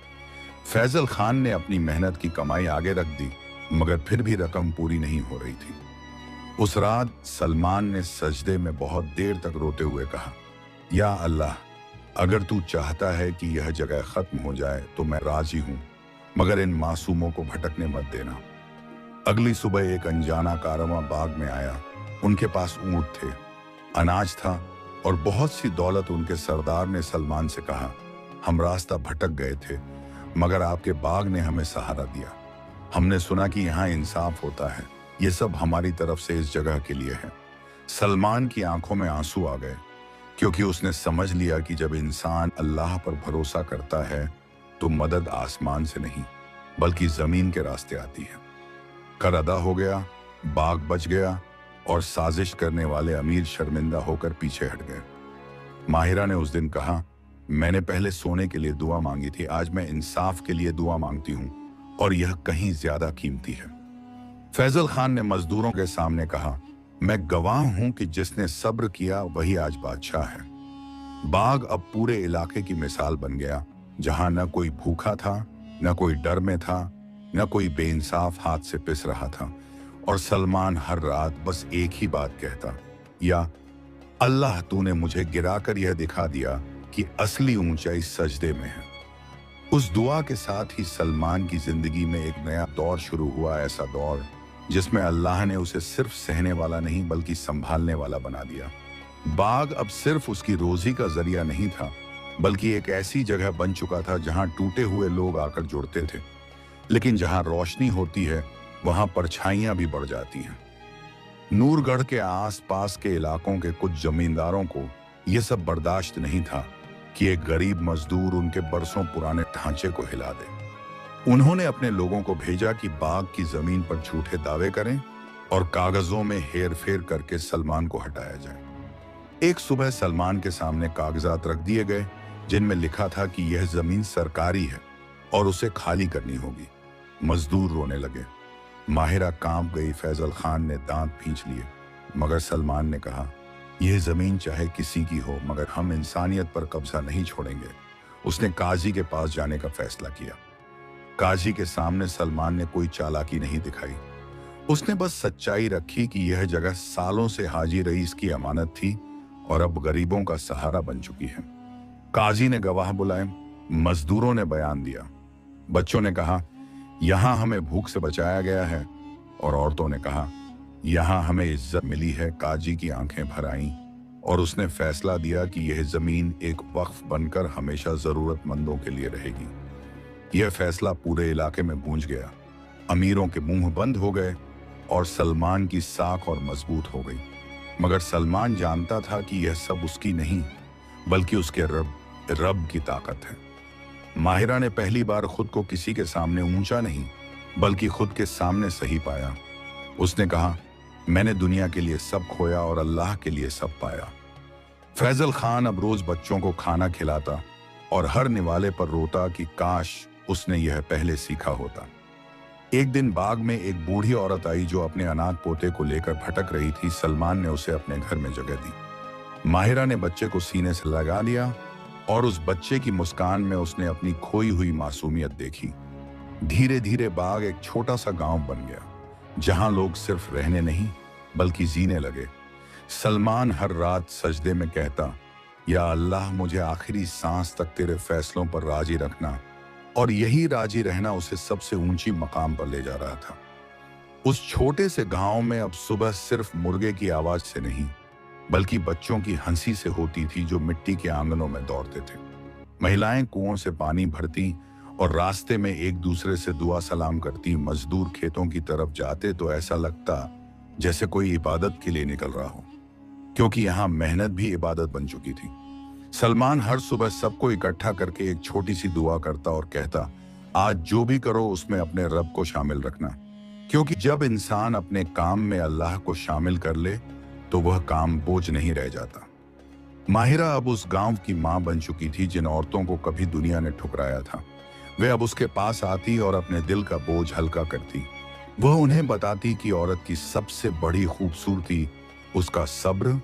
फैजल खान ने अपनी मेहनत की कमाई आगे रख दी, मगर फिर भी रकम पूरी नहीं हो रही थी। उस रात सलमान ने सजदे में बहुत देर तक रोते हुए कहा, या अल्लाह, अगर तू चाहता है कि यह जगह खत्म हो जाए तो मैं राजी हूं, मगर इन मासूमों को भटकने मत देना। अगली सुबह एक अनजाना कारवां बाग में आया। उनके पास ऊंट थे, अनाज था और बहुत सी दौलत। उनके सरदार ने सलमान से कहा, हम रास्ता भटक गए थे, मगर आपके बाग ने हमें सहारा दिया। हमने सुना कि यहाँ इंसाफ होता है। ये सब हमारी तरफ से इस जगह के लिए है। सलमान की आंखों में आंसू आ गए, क्योंकि उसने समझ लिया कि जब इंसान अल्लाह पर भरोसा करता है तो मदद आसमान से नहीं बल्कि जमीन के रास्ते आती है। कर अदा हो गया, बाग बच गया और साजिश करने वाले अमीर शर्मिंदा होकर पीछे हट गए। माहिरा ने उस दिन कहा, मैंने पहले सोने के लिए दुआ मांगी थी, आज मैं इंसाफ के लिए दुआ मांगती हूँ और यह कहीं ज्यादा कीमती है। फैजल खान ने मजदूरों के सामने कहा, मैं गवाह हूं कि जिसने सब्र किया वही आज बादशाह है। बाग अब पूरे इलाके की मिसाल बन गया, जहां न कोई भूखा था, न कोई डर में था, न कोई बेइंसाफ हाथ से पिस रहा था। और सलमान हर रात बस एक ही बात कहता, या अल्लाह, तूने मुझे गिराकर यह दिखा दिया कि असली ऊंचाई सजदे में है। उस दुआ के साथ ही सलमान की जिंदगी में एक नया दौर शुरू हुआ, ऐसा दौर जिसमें अल्लाह ने उसे सिर्फ सहने वाला नहीं बल्कि संभालने वाला बना दिया। बाग अब सिर्फ उसकी रोजी का जरिया नहीं था, बल्कि एक ऐसी जगह बन चुका था जहां टूटे हुए लोग आकर जुड़ते थे। लेकिन जहां रोशनी होती है वहां परछाइयां भी बढ़ जाती हैं। नूरगढ़ के आसपास के इलाकों के कुछ जमींदारों को यह सब बर्दाश्त नहीं था कि एक गरीब मजदूर उनके बरसों पुराने ढांचे को हिला दे। उन्होंने अपने लोगों को भेजा कि बाग की जमीन पर झूठे दावे करें और कागजों में हेर फेर करके सलमान को हटाया जाए। एक सुबह सलमान के सामने कागजात रख दिए गए जिनमें लिखा था कि यह जमीन सरकारी है और उसे खाली करनी होगी। मजदूर रोने लगे, माहिरा कांप गई, फैजल खान ने दांत खींच लिए, मगर सलमान ने कहा, यह जमीन चाहे किसी की हो मगर हम इंसानियत पर कब्जा नहीं छोड़ेंगे। उसने काजी के पास जाने का फैसला किया। काजी के सामने सलमान ने कोई चालाकी नहीं दिखाई। उसने बस सच्चाई रखी कि यह जगह सालों से हाजी रईस की अमानत थी और अब गरीबों का सहारा बन चुकी है। काजी ने गवाह बुलाए, मजदूरों ने बयान दिया, बच्चों ने कहा, यहां हमें भूख से बचाया गया है, और औरतों ने कहा, यहां हमें इज्जत मिली है। काजी की आंखें भर आईं और उसने फैसला दिया कि यह जमीन एक वक्फ बनकर हमेशा जरूरतमंदों के लिए रहेगी। यह फैसला पूरे इलाके में गूंज गया। अमीरों के मुंह बंद हो गए और सलमान की साख और मजबूत हो गई। मगर सलमान जानता था कि यह सब उसकी नहीं बल्कि उसके रब की ताकत है। माहिरा ने पहली बार खुद को किसी के सामने ऊंचा नहीं बल्कि खुद के सामने सही पाया। उसने कहा, मैंने दुनिया के लिए सब खोया और अल्लाह के लिए सब पाया। फैजल खान अब रोज बच्चों को खाना खिलाता और हर निवाले पर रोता कि काश उसने यह पहले सीखा होता। एक दिन बाग में एक बूढ़ी औरत आई जो अपने अनाथ पोते को लेकर भटक रही थी। सलमान ने उसे अपने घर में जगह दी। माहिरा ने बच्चे को सीने से लगा लिया और उस बच्चे की मुस्कान में उसने अपनी खोई हुई मासूमियत देखी। धीरे धीरे बाग एक छोटा सा गांव बन गया जहां लोग सिर्फ रहने नहीं बल्कि जीने लगे। सलमान हर रात सजदे में कहता, या अल्लाह मुझे आखिरी सांस तक तेरे फैसलों पर राजी रखना, और यही राजी रहना उसे सबसे ऊंची मकाम पर ले जा रहा था। उस छोटे से गांव में अब सुबह सिर्फ मुर्गे की आवाज से नहीं बल्कि बच्चों की हंसी से होती थी जो मिट्टी के आंगनों में दौड़ते थे। महिलाएं कुओं से पानी भरती और रास्ते में एक दूसरे से दुआ सलाम करती। मजदूर खेतों की तरफ जाते तो ऐसा लगता जैसे कोई इबादत के लिए निकल रहा हो, क्योंकि यहाँ मेहनत भी इबादत बन चुकी थी। सलमान हर सुबह सबको इकट्ठा करके एक छोटी सी दुआ करता और कहता, आज जो भी करो उसमें अपने रब को शामिल रखना, क्योंकि जब इंसान अपने काम में अल्लाह को शामिल कर ले तो वह काम बोझ नहीं रह जाता। माहिरा अब उस गांव की मां बन चुकी थी जिन औरतों को कभी दुनिया ने ठुकराया था। वे अब उसके पास आती और अपने दिल का बोझ हल्का करती। वह उन्हें बताती कि औरत की सबसे बड़ी खूबसूरती उसका सब्र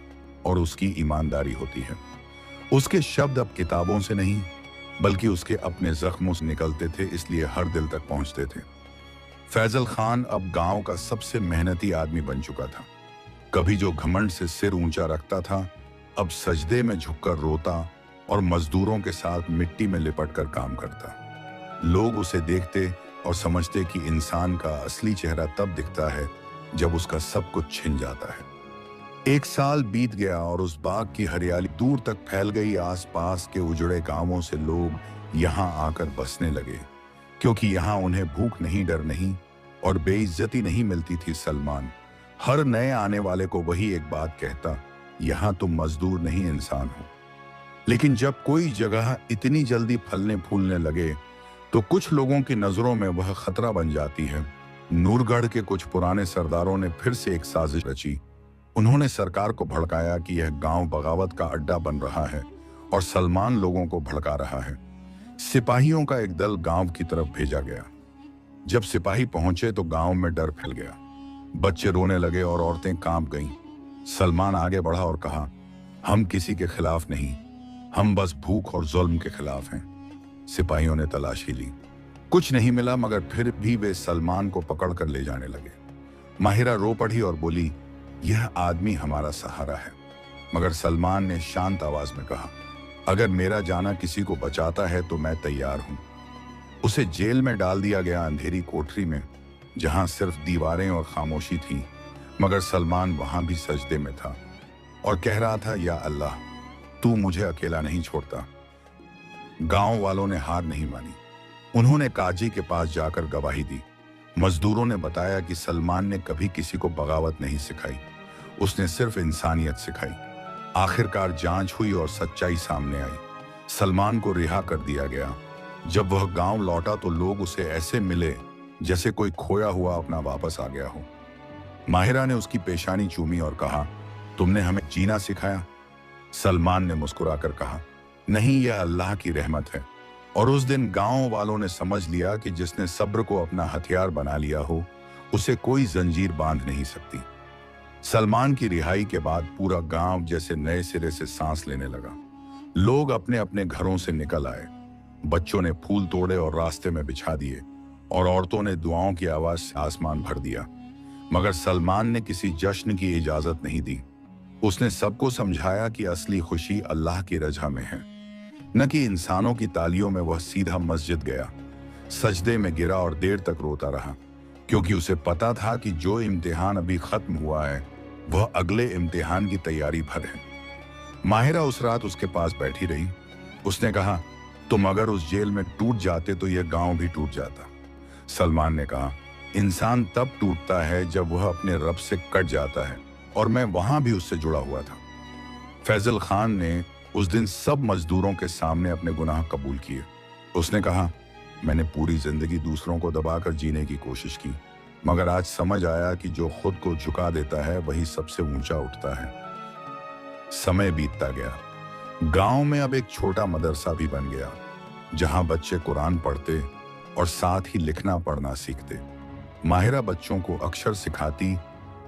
और उसकी ईमानदारी होती है। उसके शब्द अब किताबों से नहीं बल्कि उसके अपने जख्मों से निकलते थे, इसलिए हर दिल तक पहुंचते थे। फैजल खान अब गांव का सबसे मेहनती आदमी बन चुका था। कभी जो घमंड से सिर ऊंचा रखता था, अब सजदे में झुककर रोता और मजदूरों के साथ मिट्टी में लिपट कर काम करता। लोग उसे देखते और समझते कि इंसान का असली चेहरा तब दिखता है जब उसका सब कुछ छिन जाता है। एक साल बीत गया और उस बाग की हरियाली दूर तक फैल गई। आसपास के उजड़े गांवों से लोग यहाँ आकर बसने लगे, क्योंकि यहाँ उन्हें भूख नहीं, डर नहीं और बेइज्जती नहीं मिलती थी। सलमान हर नए आने वाले को वही एक बात कहता, यहाँ तुम मजदूर नहीं इंसान हो। लेकिन जब कोई जगह इतनी जल्दी फलने फूलने लगे तो कुछ लोगों की नजरों में वह खतरा बन जाती है। नूरगढ़ के कुछ पुराने सरदारों ने फिर से एक साजिश रची। उन्होंने सरकार को भड़काया कि यह गांव बगावत का अड्डा बन रहा है और सलमान लोगों को भड़का रहा है। सिपाहियों का एक दल गांव की तरफ भेजा गया। जब सिपाही पहुंचे तो गांव में डर फैल गया। बच्चे रोने लगे और औरतें कांप गईं। सलमान आगे बढ़ा और कहा, हम किसी के खिलाफ नहीं, हम बस भूख और जुल्म के खिलाफ हैं। सिपाहियों ने तलाशी ली, कुछ नहीं मिला, मगर फिर भी वे सलमान को पकड़ कर ले जाने लगे। माहिरा रो पड़ी और बोली, यह आदमी हमारा सहारा है। मगर सलमान ने शांत आवाज में कहा, अगर मेरा जाना किसी को बचाता है तो मैं तैयार हूं। उसे जेल में डाल दिया गया, अंधेरी कोठरी में जहां सिर्फ दीवारें और खामोशी थी। मगर सलमान वहां भी सजदे में था और कह रहा था, या अल्लाह, तू मुझे अकेला नहीं छोड़ता। गांव वालों ने हार नहीं मानी। उन्होंने काजी के पास जाकर गवाही दी। मजदूरों ने बताया कि सलमान ने कभी किसी को बगावत नहीं सिखाई, उसने सिर्फ इंसानियत सिखाई। आखिरकार जांच हुई और सच्चाई सामने आई। सलमान को रिहा कर दिया गया। जब वह गांव लौटा तो लोग उसे ऐसे मिले जैसे कोई खोया हुआ अपना वापस आ गया हो। माहिरा ने उसकी पेशानी चूमी और कहा, तुमने हमें जीना सिखाया। सलमान ने मुस्कुराकर कहा, नहीं, यह अल्लाह की रहमत है। और उस दिन गांव वालों ने समझ लिया कि जिसने सब्र को अपना हथियार बना लिया हो उसे कोई जंजीर बांध नहीं सकती। सलमान की रिहाई के बाद पूरा गांव जैसे नए सिरे से सांस लेने लगा। लोग अपने अपने घरों से निकल आए। बच्चों ने फूल तोड़े और रास्ते में बिछा दिए और औरतों ने दुआओं की आवाज से आसमान भर दिया। मगर सलमान ने किसी जश्न की इजाजत नहीं दी। उसने सबको समझाया कि असली खुशी अल्लाह की रजा में है, न कि इंसानों की तालियों में। वह सीधा मस्जिद गया, सजदे में गिरा और देर तक रोता रहा, क्योंकि उसे पता था कि जो इम्तिहान अभी खत्म हुआ है वह अगले इम्तिहान की तैयारी भर है। माहिरा उस रात उसके पास बैठी रही। उसने कहा, तुम अगर उस जेल में टूट जाते तो यह गांव भी टूट जाता। सलमान ने कहा, इंसान तब टूटता है जब वह अपने रब से कट जाता है और मैं वहां भी उससे जुड़ा हुआ था। फैजल खान ने उस दिन सब मजदूरों के सामने अपने गुनाह कबूल किए। उसने कहा, मैंने पूरी जिंदगी दूसरों को दबाकर जीने की कोशिश की, मगर आज समझ आया कि जो खुद को झुका देता है वही सबसे ऊंचा उठता है। समय बीतता गया। गांव में अब एक छोटा मदरसा भी बन गया, जहां बच्चे कुरान पढ़ते और साथ ही लिखना पढ़ना सीखते। माहिरा बच्चों को अक्षर सिखाती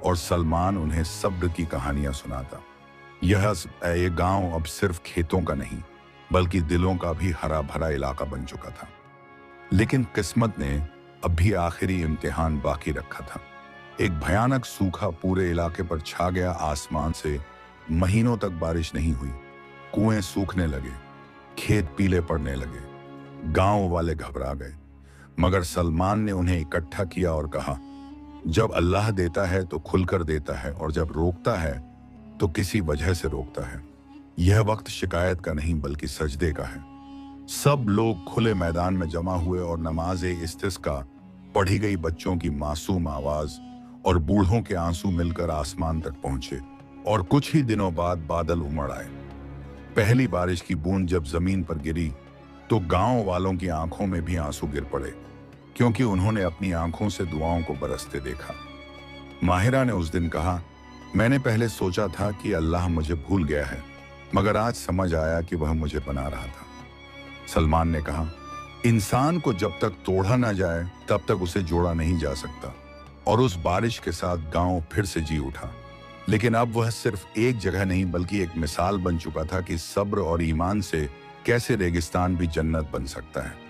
और सलमान उन्हें सब्र की कहानियां सुनाता। ये गांव अब सिर्फ खेतों का नहीं, बल्कि दिलों का भी हरा भरा इलाका बन चुका था। लेकिन किस्मत ने अब भी आखिरी इम्तिहान बाकी रखा था। एक भयानक सूखा पूरे इलाके पर छा गया। आसमान से महीनों तक बारिश नहीं हुई। कुएं सूखने लगे, खेत पीले पड़ने लगे। गांव वाले घबरा गए, मगर सलमान ने उन्हें इकट्ठा किया और कहा, जब अल्लाह देता है तो खुलकर देता है, और जब रोकता है तो किसी वजह से रोकता है। यह वक्त शिकायत का नहीं बल्कि सजदे का है। सब लोग खुले मैदान में जमा हुए और नमाज़े इस्तिस्का पढ़ी गई। बच्चों की मासूम आवाज और बूढ़ों के आंसू मिलकर आसमान तक पहुंचे, और कुछ ही दिनों बाद बादल उमड़ आए। पहली बारिश की बूंद जब जमीन पर गिरी तो गांव वालों की आंखों में भी आंसू गिर पड़े, क्योंकि उन्होंने अपनी आंखों से दुआओं को बरसते देखा। माहिरा ने उस दिन कहा, मैंने पहले सोचा था कि अल्लाह मुझे भूल गया है, मगर आज समझ आया कि वह मुझे बना रहा था। सलमान ने कहा, इंसान को जब तक तोड़ा ना जाए तब तक उसे जोड़ा नहीं जा सकता। और उस बारिश के साथ गांव फिर से जी उठा। लेकिन अब वह सिर्फ एक जगह नहीं बल्कि एक मिसाल बन चुका था कि सब्र और ईमान से कैसे रेगिस्तान भी जन्नत बन सकता है।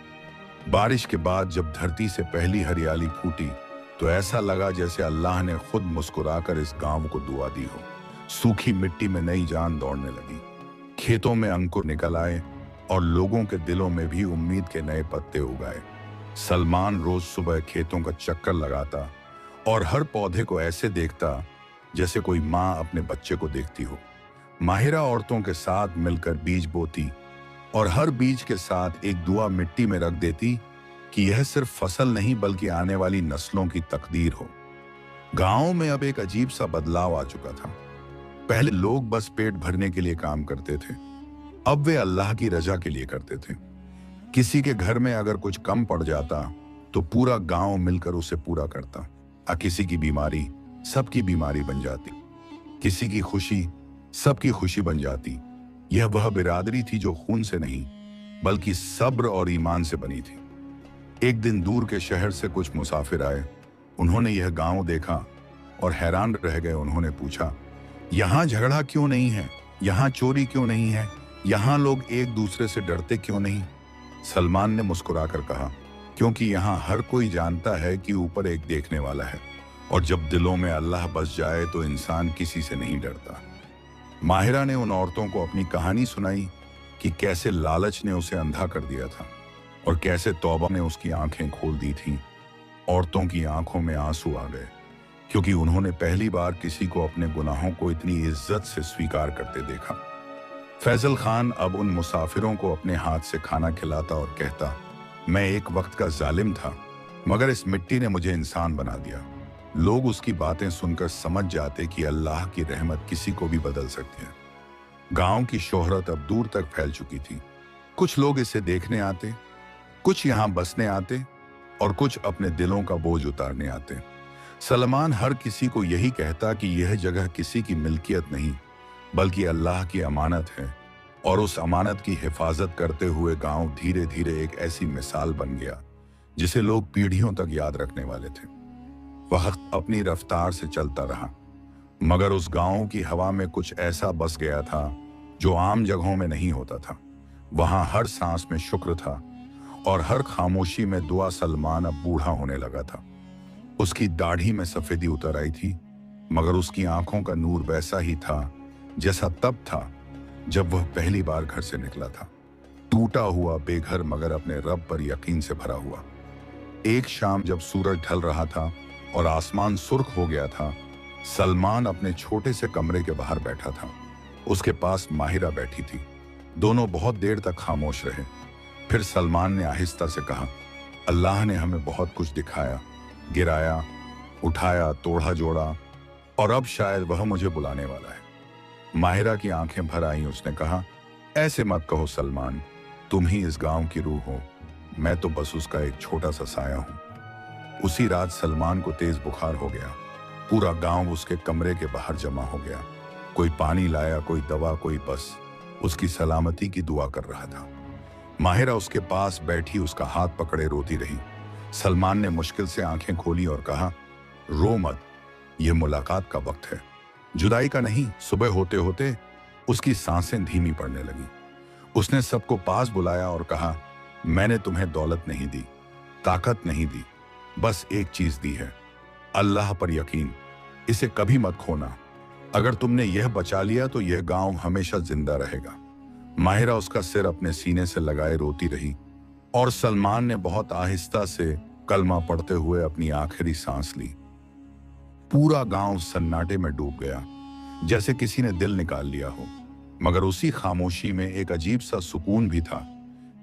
बारिश के बाद जब धरती से पहली हरियाली फूटी तो ऐसा लगा जैसे अल्लाह ने खुद मुस्कुराकर इस गांव को दुआ दी हो। सूखी मिट्टी में नई जान दौड़ने लगी, खेतों में अंकुर निकल आए और लोगों के दिलों में भी उम्मीद के नए पत्ते उगाए। सलमान रोज सुबह खेतों का चक्कर लगाता और हर पौधे को ऐसे देखता जैसे कोई माँ अपने बच्चे को देखती हो। माहिरा औरतों के साथ मिलकर बीज बोती और हर बीज के साथ एक दुआ मिट्टी में रख देती कि यह सिर्फ फसल नहीं बल्कि आने वाली नस्लों की तकदीर हो। गांव में अब एक अजीब सा बदलाव आ चुका था। पहले लोग बस पेट भरने के लिए काम करते थे, अब वे अल्लाह की रजा के लिए करते थे। किसी के घर में अगर कुछ कम पड़ जाता तो पूरा गांव मिलकर उसे पूरा करता। किसी की बीमारी सबकी बीमारी बन जाती, किसी की खुशी सबकी खुशी बन जाती। यह वह बिरादरी थी जो खून से नहीं बल्कि सब्र और ईमान से बनी थी। एक दिन दूर के शहर से कुछ मुसाफिर आए। उन्होंने यह गांव देखा और हैरान रह गए। उन्होंने पूछा, यहाँ झगड़ा क्यों नहीं है? यहाँ चोरी क्यों नहीं है? यहाँ लोग एक दूसरे से डरते क्यों नहीं? सलमान ने मुस्कुराकर कहा, क्योंकि यहाँ हर कोई जानता है कि ऊपर एक देखने वाला है, और जब दिलों में अल्लाह बस जाए तो इंसान किसी से नहीं डरता। माहिरा ने उन औरतों को अपनी कहानी सुनाई कि कैसे लालच ने उसे अंधा कर दिया था और कैसे तौबा ने उसकी आंखें खोल दी थीं। औरतों की आंखों में आंसू आ गए, क्योंकि उन्होंने पहली बार किसी को अपने गुनाहों को इतनी इज्जत से स्वीकार करते देखा। फैजल खान अब उन मुसाफिरों को अपने हाथ से खाना खिलाता और कहता, मैं एक वक्त का जालिम था, मगर इस मिट्टी ने मुझे इंसान बना दिया। लोग उसकी बातें सुनकर समझ जाते कि अल्लाह की रहमत किसी को भी बदल सकती है। गांव की शोहरत अब दूर तक फैल चुकी थी। कुछ लोग इसे देखने आते, कुछ यहाँ बसने आते और कुछ अपने दिलों का बोझ उतारने आते। सलमान हर किसी को यही कहता कि यह जगह किसी की मिल्कियत नहीं बल्कि अल्लाह की अमानत है, और उस अमानत की हिफाजत करते हुए गांव धीरे धीरे एक ऐसी मिसाल बन गया जिसे लोग पीढ़ियों तक याद रखने वाले थे। वक्त अपनी रफ्तार से चलता रहा, मगर उस गांव की हवा में कुछ ऐसा बस गया था जो आम जगहों में नहीं होता था। वहां हर सांस में शुक्र था और हर खामोशी में दुआ। सलमान अब बूढ़ा होने लगा था। उसकी दाढ़ी में सफेदी उतर आई थी, मगर उसकी आंखों का नूर वैसा ही था जैसा तब था जब वह पहली बार घर से निकला था। टूटा हुआ, बेघर, मगर अपने रब पर यकीन से भरा हुआ। एक शाम जब सूरज ढल रहा था और आसमान सुर्ख हो गया था, सलमान अपने छोटे से कमरे के बाहर बैठा था। उसके पास माहिरा बैठी थी। दोनों बहुत देर तक खामोश रहे। फिर सलमान ने आहिस्ता से कहा, अल्लाह ने हमें बहुत कुछ दिखाया, गिराया, उठाया, तोड़ा जोड़ा, और अब शायद वह मुझे बुलाने वाला है। माहिरा की आंखें भर आईं। उसने कहा, ऐसे मत कहो सलमान, तुम ही इस गांव की रूह हो, मैं तो बस उसका एक छोटा सा साया हूं। उसी रात सलमान को तेज बुखार हो गया। पूरा गांव उसके कमरे के बाहर जमा हो गया। कोई पानी लाया, कोई दवा, कोई बस उसकी सलामती की दुआ कर रहा था। माहिरा उसके पास बैठी उसका हाथ पकड़े रोती रही। सलमान ने मुश्किल से आंखें खोली और कहा, रो मत, यह मुलाकात का वक्त है, जुदाई का नहीं। सुबह होते होते उसकी सांसें धीमी पड़ने लगी। उसने सबको पास बुलाया और कहा, मैंने तुम्हें दौलत नहीं दी, ताकत नहीं दी, बस एक चीज दी है, अल्लाह पर यकीन। इसे कभी मत खोना। अगर तुमने यह बचा लिया तो यह गांव हमेशा जिंदा रहेगा। माहिरा उसका सिर अपने सीने से लगाए रोती रही और सलमान ने बहुत आहिस्ता से कलमा पढ़ते हुए अपनी आखिरी सांस ली। पूरा गांव सन्नाटे में डूब गया, जैसे किसी ने दिल निकाल लिया हो। मगर उसी खामोशी में एक अजीब सा सुकून भी था,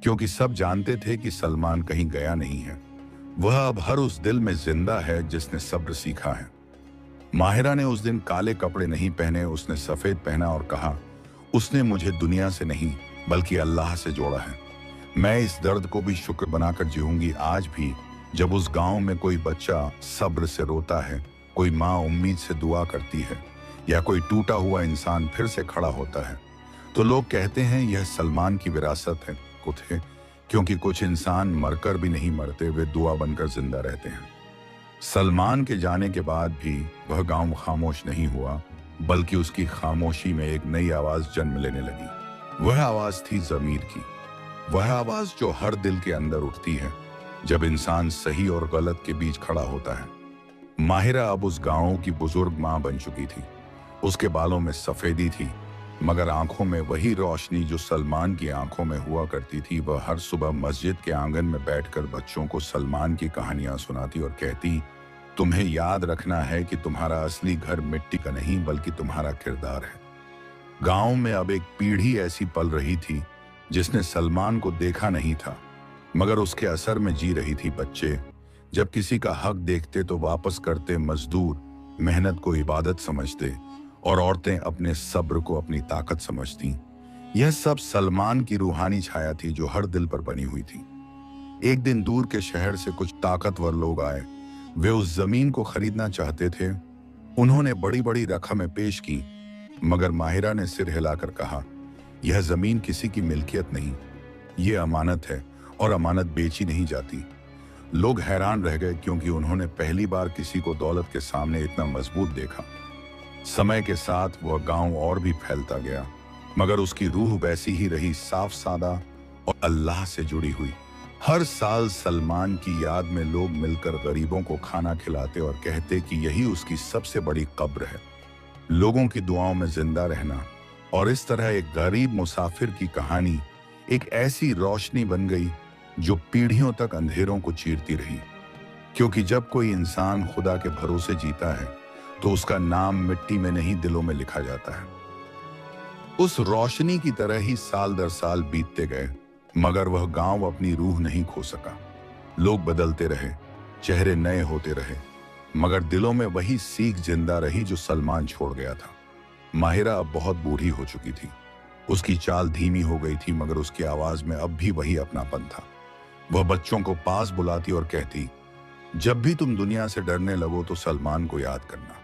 क्योंकि सब जानते थे कि सलमान कहीं गया नहीं है। वह अब हर उस दिल में जिंदा है जिसने सब्र सीखा है। माहिरा ने उस दिन काले कपड़े नहीं पहने, उसने सफेद पहना और कहा, उसने मुझे दुनिया से नहीं बल्कि अल्लाह से जोड़ा है। मैं इस दर्द को भी शुक्र बनाकर जीऊंगी। आज भी जब उस गांव में कोई बच्चा सब्र से रोता है, कोई माँ उम्मीद से दुआ करती है, या कोई टूटा हुआ इंसान फिर से खड़ा होता है, तो लोग कहते हैं यह सलमान की विरासत है। कुछ है, क्योंकि कुछ इंसान मरकर भी नहीं मरते, वे दुआ बनकर जिंदा रहते हैं। सलमान के जाने के बाद भी वह गांव खामोश नहीं हुआ, बल्कि उसकी खामोशी में एक नई आवाज जन्म लेने लगी। वह आवाज थी ज़मीर की, वह आवाज जो हर दिल के अंदर उठती है जब इंसान सही और गलत के बीच खड़ा होता है। माहिरा अब उस गांव की बुजुर्ग मां बन चुकी थी। उसके बालों में सफेदी थी, मगर आंखों में वही रोशनी जो सलमान की आंखों में हुआ करती थी। वह हर सुबह मस्जिद के आंगन में बैठकर बच्चों को सलमान की कहानियां सुनाती और कहती, तुम्हें याद रखना है कि तुम्हारा असली घर मिट्टी का नहीं बल्कि तुम्हारा किरदार है। गांव में अब एक पीढ़ी ऐसी पल रही थी जिसने सलमान को देखा नहीं था, मगर उसके असर में जी रही थी। बच्चे जब किसी का हक देखते तो वापस करते, मजदूर मेहनत को इबादत समझते और औरतें अपने सब्र को अपनी ताकत समझती। यह सब सलमान की रूहानी छाया थी जो हर दिल पर बनी हुई थी। एक दिन दूर के शहर से कुछ ताकतवर लोग आए। वे उस जमीन को खरीदना चाहते थे। उन्होंने बड़ी बड़ी रकमें पेश की, मगर माहिरा ने सिर हिलाकर कहा, यह जमीन किसी की मिल्कियत नहीं, ये अमानत है और अमानत बेची नहीं जाती। लोग हैरान रह गए, क्योंकि उन्होंने पहली बार किसी को दौलत के सामने इतना मजबूत देखा। समय के साथ वह गांव और भी फैलता गया, मगर उसकी रूह वैसी ही रही, साफ सादा और अल्लाह से जुड़ी हुई। हर साल सलमान की याद में लोग मिलकर गरीबों को खाना खिलाते और कहते कि यही उसकी सबसे बड़ी कब्र है। लोगों की दुआओं में जिंदा रहना। और इस तरह एक गरीब मुसाफिर की कहानी एक ऐसी रोशनी बन गई जो पीढ़ियों तक अंधेरों को चीरती रही। क्योंकि जब कोई इंसान खुदा के भरोसे जीता है तो उसका नाम मिट्टी में नहीं, दिलों में लिखा जाता है। उस रोशनी की तरह ही साल दर साल बीतते गए, मगर वह गांव अपनी रूह नहीं खो सका। लोग बदलते रहे, चेहरे नए होते रहे, मगर दिलों में वही सीख जिंदा रही जो सलमान छोड़ गया था। माहिरा अब बहुत बूढ़ी हो चुकी थी। उसकी चाल धीमी हो गई थी, मगर उसकी आवाज में अब भी वही अपनापन था। वह बच्चों को पास बुलाती और कहती, जब भी तुम दुनिया से डरने लगो तो सलमान को याद करना,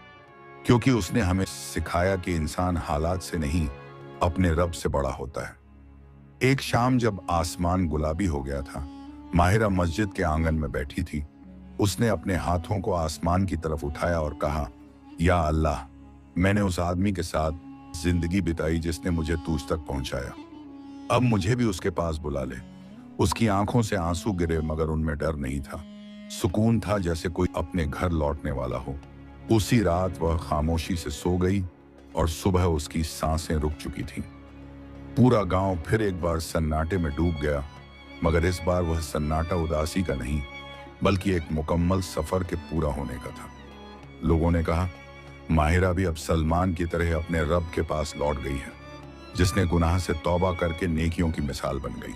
क्योंकि उसने हमें सिखाया कि इंसान हालात से नहीं, अपने रब से बड़ा होता है। एक शाम जब आसमान गुलाबी हो गया था, माहिरा मस्जिद के आंगन में बैठी थी। उसने अपने हाथों को आसमान की तरफ उठाया और कहा, या अल्लाह, मैंने उस आदमी के साथ जिंदगी बिताई जिसने मुझे तुझ तक पहुंचाया। अब मुझे भी उसके पास बुला ले। उसकी आंखों से आंसू गिरे, मगर उनमें डर नहीं था, सुकून था, जैसे कोई अपने घर लौटने वाला हो। उसी रात वह खामोशी से सो गई और सुबह उसकी सांसें रुक चुकी थीं। पूरा गांव फिर एक बार सन्नाटे में डूब गया, मगर इस बार वह सन्नाटा उदासी का नहीं, बल्कि एक मुकम्मल सफर के पूरा होने का था। लोगों ने कहा, माहिरा भी अब सलमान की तरह अपने रब के पास लौट गई है, जिसने गुनाह से तौबा करके नेकियों की मिसाल बन गई।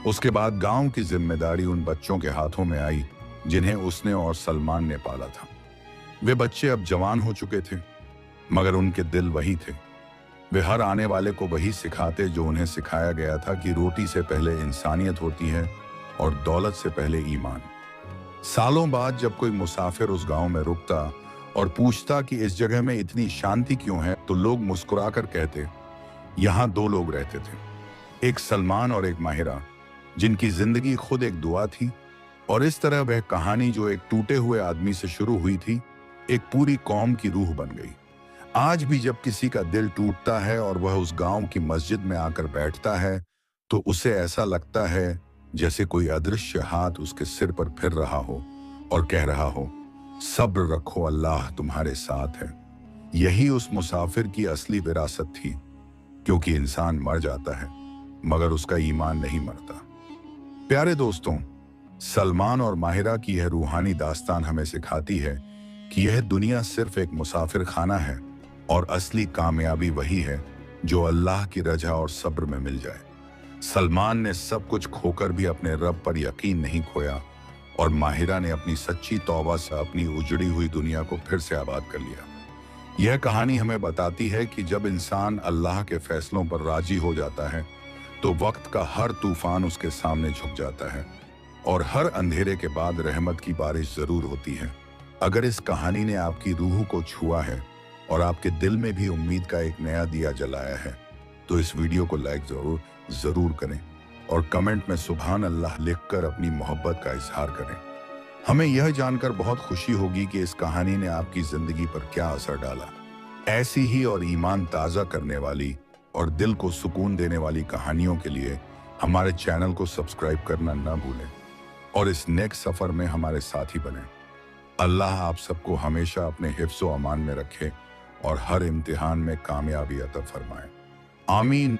उसके बाद गांव की जिम्मेदारी उन बच्चों के हाथों में आई जिन्हें उसने और सलमान ने पाला था। वे बच्चे अब जवान हो चुके थे, मगर उनके दिल वही थे। वे हर आने वाले को वही सिखाते जो उन्हें सिखाया गया था कि रोटी से पहले इंसानियत होती है और दौलत से पहले ईमान। सालों बाद जब कोई मुसाफिर उस गांव में रुकता और पूछता कि इस जगह में इतनी शांति क्यों है, तो लोग मुस्कुराकर कहते, यहाँ दो लोग रहते थे, एक सलमान और एक माहिरा, जिनकी जिंदगी खुद एक दुआ थी। और इस तरह वह कहानी जो एक टूटे हुए आदमी से शुरू हुई थी, एक पूरी कौम की रूह बन गई। आज भी जब किसी का दिल टूटता है और वह उस गांव की मस्जिद में आकर बैठता है, तो उसे ऐसा लगता है जैसे कोई अदृश्य हाथ उसके सिर पर फिर रहा हो और कह रहा हो, सब्र रखो, अल्लाह तुम्हारे साथ है। यही उस मुसाफिर की असली विरासत थी, क्योंकि इंसान मर जाता है मगर उसका ईमान नहीं मरता। प्यारे दोस्तों, सलमान और माहिरा की यह रूहानी दास्तान हमें सिखाती है कि यह दुनिया सिर्फ एक मुसाफिर खाना है और असली कामयाबी वही है जो अल्लाह की रजा और सब्र में मिल जाए। सलमान ने सब कुछ खोकर भी अपने रब पर यकीन नहीं खोया और माहिरा ने अपनी सच्ची तौबा से अपनी उजड़ी हुई दुनिया को फिर से आबाद कर लिया। यह कहानी हमें बताती है कि जब इंसान अल्लाह के फैसलों पर राजी हो जाता है तो वक्त का हर तूफान उसके सामने झुक जाता है और हर अंधेरे के बाद रहमत की बारिश जरूर होती है। अगर इस कहानी ने आपकी रूह को छुआ है और आपके दिल में भी उम्मीद का एक नया दिया जलाया है, तो इस वीडियो को लाइक जरूर करें और कमेंट में सुभान अल्लाह लिखकर अपनी मोहब्बत का इजहार करें। हमें यह जानकर बहुत खुशी होगी कि इस कहानी ने आपकी जिंदगी पर क्या असर डाला। ऐसी ही और ईमान ताज़ा करने वाली और दिल को सुकून देने वाली कहानियों के लिए हमारे चैनल को सब्सक्राइब करना न भूलें और इस नेक्स्ट सफर में हमारे साथी बने। अल्लाह आप सबको हमेशा अपने हिफ्ज़ व अमान में रखे और हर इम्तिहान में कामयाबी अता फरमाए। आमीन।